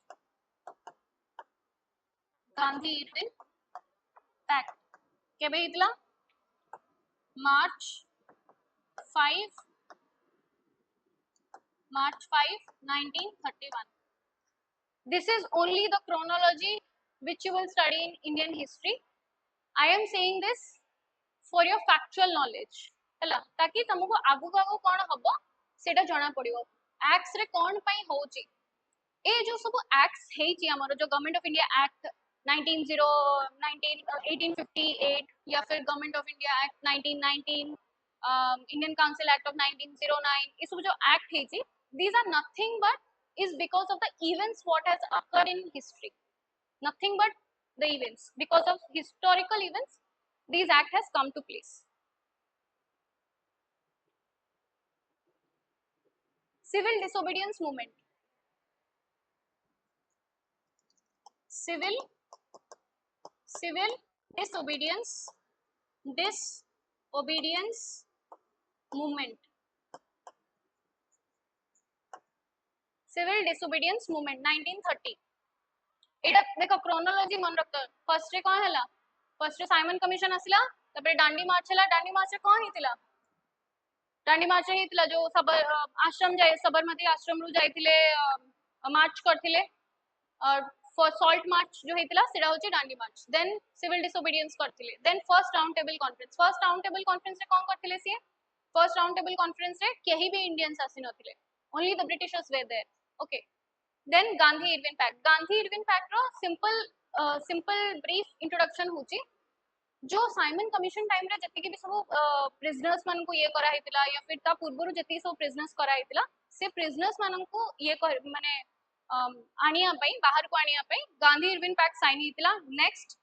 केबे हेतला मार्च 5 1931 this is only the chronology which you will study in Indian history I am saying this for your factual knowledge हैला ताकि तुमको आगु कोन हबो सेटा जणा पड़िबो एक्ट्स रे कोन पई होची ए जो सब एक्ट्स हेची हमरो जो गवर्नमेंट ऑफ इंडिया एक्ट 1858 या फिर government of India act 1919 Indian council act of 1909 ये सब जो एक्ट हेची these are nothing but is because of the events what has occurred in history nothing but the events because of historical events these act has come to place civil disobedience movement civil disobedience movement civil disobedience movement 1930 एटा देखो chronology मन रखतो first ray कोन हला first ray Simon commission आसिला तबे दांडी मार्च हला दांडी मार्च रे कोन हितिला दांडी मार्च रे हितिला जो सब आश्रम जाय सबरमती आश्रम रु जायतिले मार्च करथिले और फॉर सॉल्ट मार्च जो हितिला सेडा होची Dandi march then civil disobedience करथिले then first round table conference रे कोन करथिले सी फर्स्ट राउंड टेबल कॉन्फ्रेंस रे केही भी इंडियंस आसी नथिले only the britishers were there okay then gandhi irwin pact ro simple brief introduction होची जो साइमन कमिशन टाइम रे जति के भी सब प्रिजनर्स मन को ये करा हितला या फिर ता पूर्वरु जति सब प्रिजनर्स करा हितला से प्रिजनर्स मन को ये माने आनिया पई बाहर को आनिया पई गांधी इरविन पैक्ट साइन हितला नेक्स्ट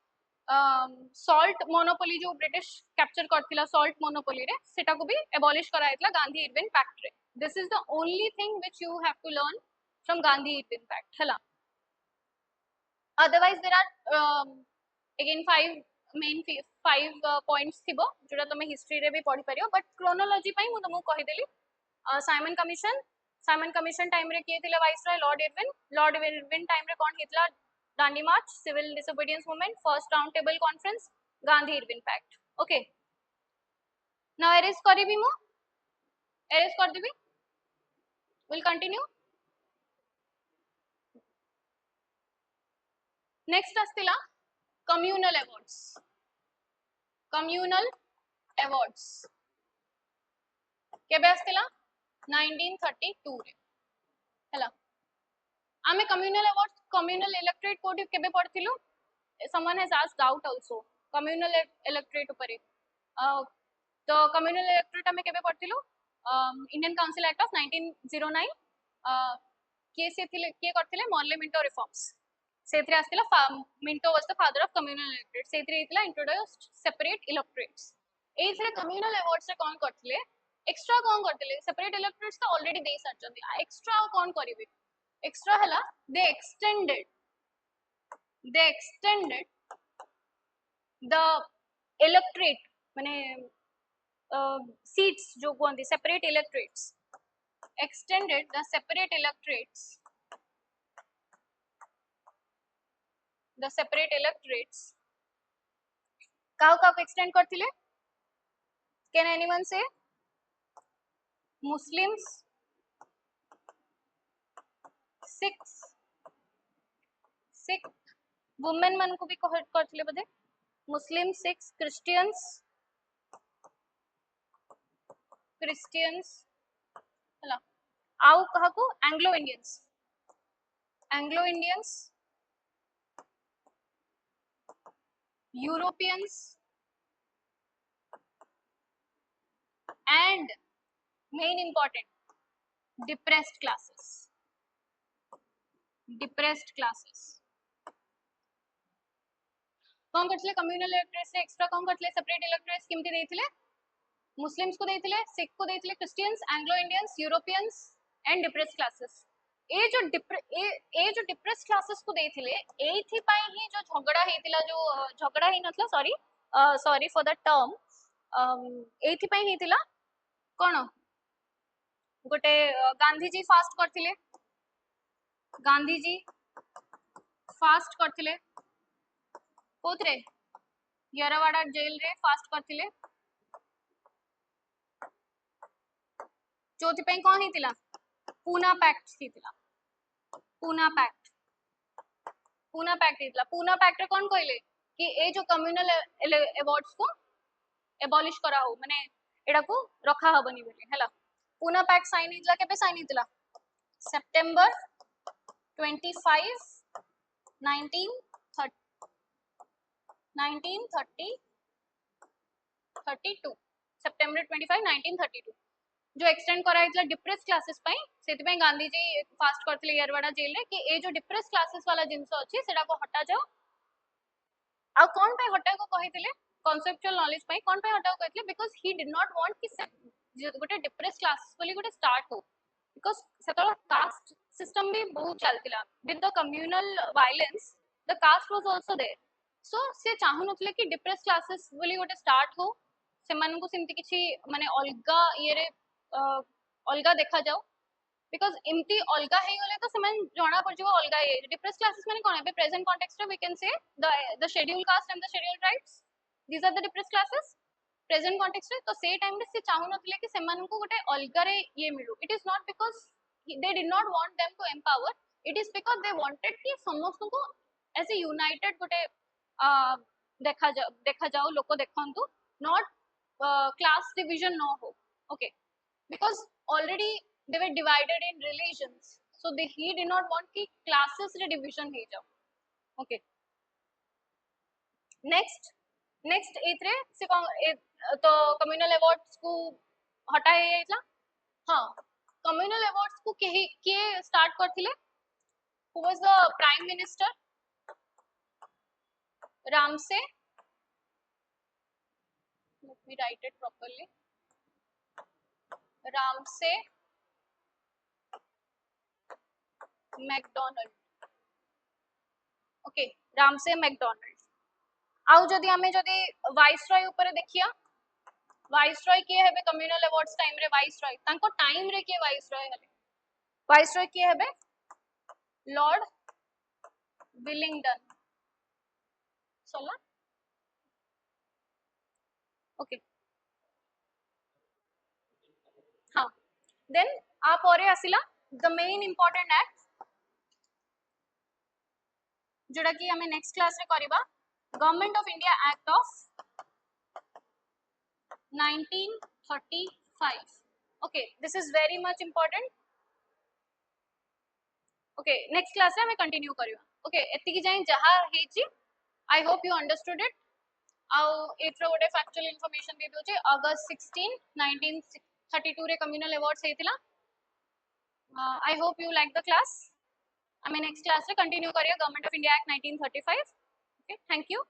सॉल्ट मोनोपोली जो ब्रिटिश कैप्चर करथिला सॉल्ट मोनोपोली रे सेटा को भी एबॉलिश कराइतला गांधी इरविन पैक्ट रे. This is the only thing which you have to learn from Gandhi Irwin pact हला. Otherwise there are again five points थिबो जोटा तुम हिस्ट्री रे भी पढ़ी परियो बट क्रोनोलॉजी पई मु तुमको कहि देली. साइमन कमीशन टाइम रे किए थिले वाइसरॉय लॉर्ड इरविन टाइम रे कोन हेतला Dandi march civil disobedience movement first round table conference Gandhi Irwin pact. Okay now erase करिबी मु एरेज कर देबी विल कंटिन्यू. नेक्स्ट आस्तिला कम्युनल अवार्ड्स केबे आस्तिला 1932 रे हला. आमे कम्युनल इलेक्टोरेट कोड केबे पढ़थिलु. someone has asked doubt also communal electorate upare. तो कम्युनल इलेक्टोरेट आमे केबे पढ़थिलु इंडियन काउंसिल एक्ट ऑफ 1909 के से थिले के करथिले मॉर्ले मिंटो रिफॉर्म्स सेथरे आस्तिला Minto was the father of communal electorate सेथरे इतला इंट्रोड्यूस्ड सेपरेट इलेक्टोरेट्स. एथरे कम्युनल अवार्ड्स रे कोन करथिले एक्स्ट्रा कोन करथिले सेपरेट इलेक्टोरेट्स तो ऑलरेडी दे सारचंदी एक्स्ट्रा कोन करिवे एक्स्ट्रा हला दे एक्सटेंडेड the electorate माने seats जो कहते separate electorates extended the separate electorates cow extend करथिले. Can anyone say Muslims, Sikhs women मन को भी करथिले बदे मुस्लिम सिक्स क्रिश्चियंस हला आउ कहा को Anglo Indians Europeans and main important depressed classes कौन करथिले कम्युनल इलेक्टोरेट्स से एक्स्ट्रा कौन करथिले सेपरेट इलेक्टोरेट्स किमती देथिले मुस्लिम्स को देथिले सिख को देथिले Christians Anglo Indians Europeans and depressed classes. ए जो डिप्रेस्ड क्लासेस को देथिले एथि पई ही जो झगड़ा हेतिला जो झगड़ा ही नथला सॉरी फॉर द टर्म एथि पई हेतिला कोन गोटे गांधी जी फास्ट करथिले कोथरे यरवाड़ा जेल रे फास्ट करथिले जोथि पे कोन हितिला पूना पैक्ट हितिला पूना पैक्ट रे कोन कहले कि ए जो कम्युनल अवार्ड्स को एबॉलिश करा हो माने एडा को रखा हबनी बोले हला. पूना पैक्ट साइन हितिला केबे साइन हितिला सितंबर 25 1932 सितंबर 25 1932 जो एक्सटेंड करा हितला डिप्रेस क्लासेस पई सेति पई गांधी जी फास्ट करथिले यरवाड़ा जेल रे कि ए जो डिप्रेस क्लासेस वाला जिंस अछि सेडा को हटा जाओ. आ कोन पे हटा को कहिथिले कॉन्सेप्चुअल नॉलेज पई कोन पे हटा को कहिथिले because he did not want कि गोटे डिप्रेस क्लासेस बोली गोटे स्टार्ट हो बिकॉज़ सेतला कास्ट सिस्टम भी बहुत चलतिला with the communal violence the caste was also there. So से चाहु नथले कि डिप्रेस क्लासेस बोली गोटे स्टार्ट हो से मन को सिमती किछि माने अलगा ये रे अलगा देखा जाओ बिकॉज़ इमती अलगा हे गले तो सेमन जणा पड़ जो अलगा हे डिप्रेस क्लासेस माने कोन है present context we can say the schedule caste and the schedule tribes these are the depressed classes present context तो से टाइम रे से चाहु नथले कि सेमन को गोटे अलगा रे ये मिलु. It is not because they did not want them to empower, it is because they wanted कि समस्त को ऐसे यूनाइटेड गोटे देखा जाओ लोक देखंतु नॉट क्लास डिवीजन न हो. Okay because already they were divided in religions so he did not want कि classes रे division हे जाओ. ओके नेक्स्ट एथरे से तो कम्युनल अवार्ड्स को हटाए जाइतला. हां कम्युनल अवार्ड्स को के स्टार्ट करथिले who was the prime minister Ramsay we write it properly. Ramsay McDonald. Okay, Ramsay McDonald. आउ जदि आमे जदि वाइसरॉय ऊपर देखिया, वाइसरॉय किए हेबे कम्युनल अवार्ड्स टाइम रे वाइसरॉय तांको टाइम रे किए वाइसरॉय हेले, वाइसरॉय किए हेबे लॉर्ड विलिंगडन सोला. ओके हाँ देन आ परे आसिला द मेन इंपोर्टेंट एक्ट जोड़ा कि हमें नेक्स्ट क्लास रे करिबा, government of India act of 1935. Okay this is very much important. Okay next class रे हमें कंटिन्यू करिबा. ओके एति की जाई जहा हेची आई होप यू अंडरस्टूड इट. आउ एथरो गोटे फैक्चुअल इंफॉर्मेशन दे दोचे अगस्त 16 1932 रे कम्युनल अवार्ड्स हेतिला. I hope you like the class. आमे नेक्स्ट क्लास रे कंटिन्यू करिया government of India act 1935. Okay thank you.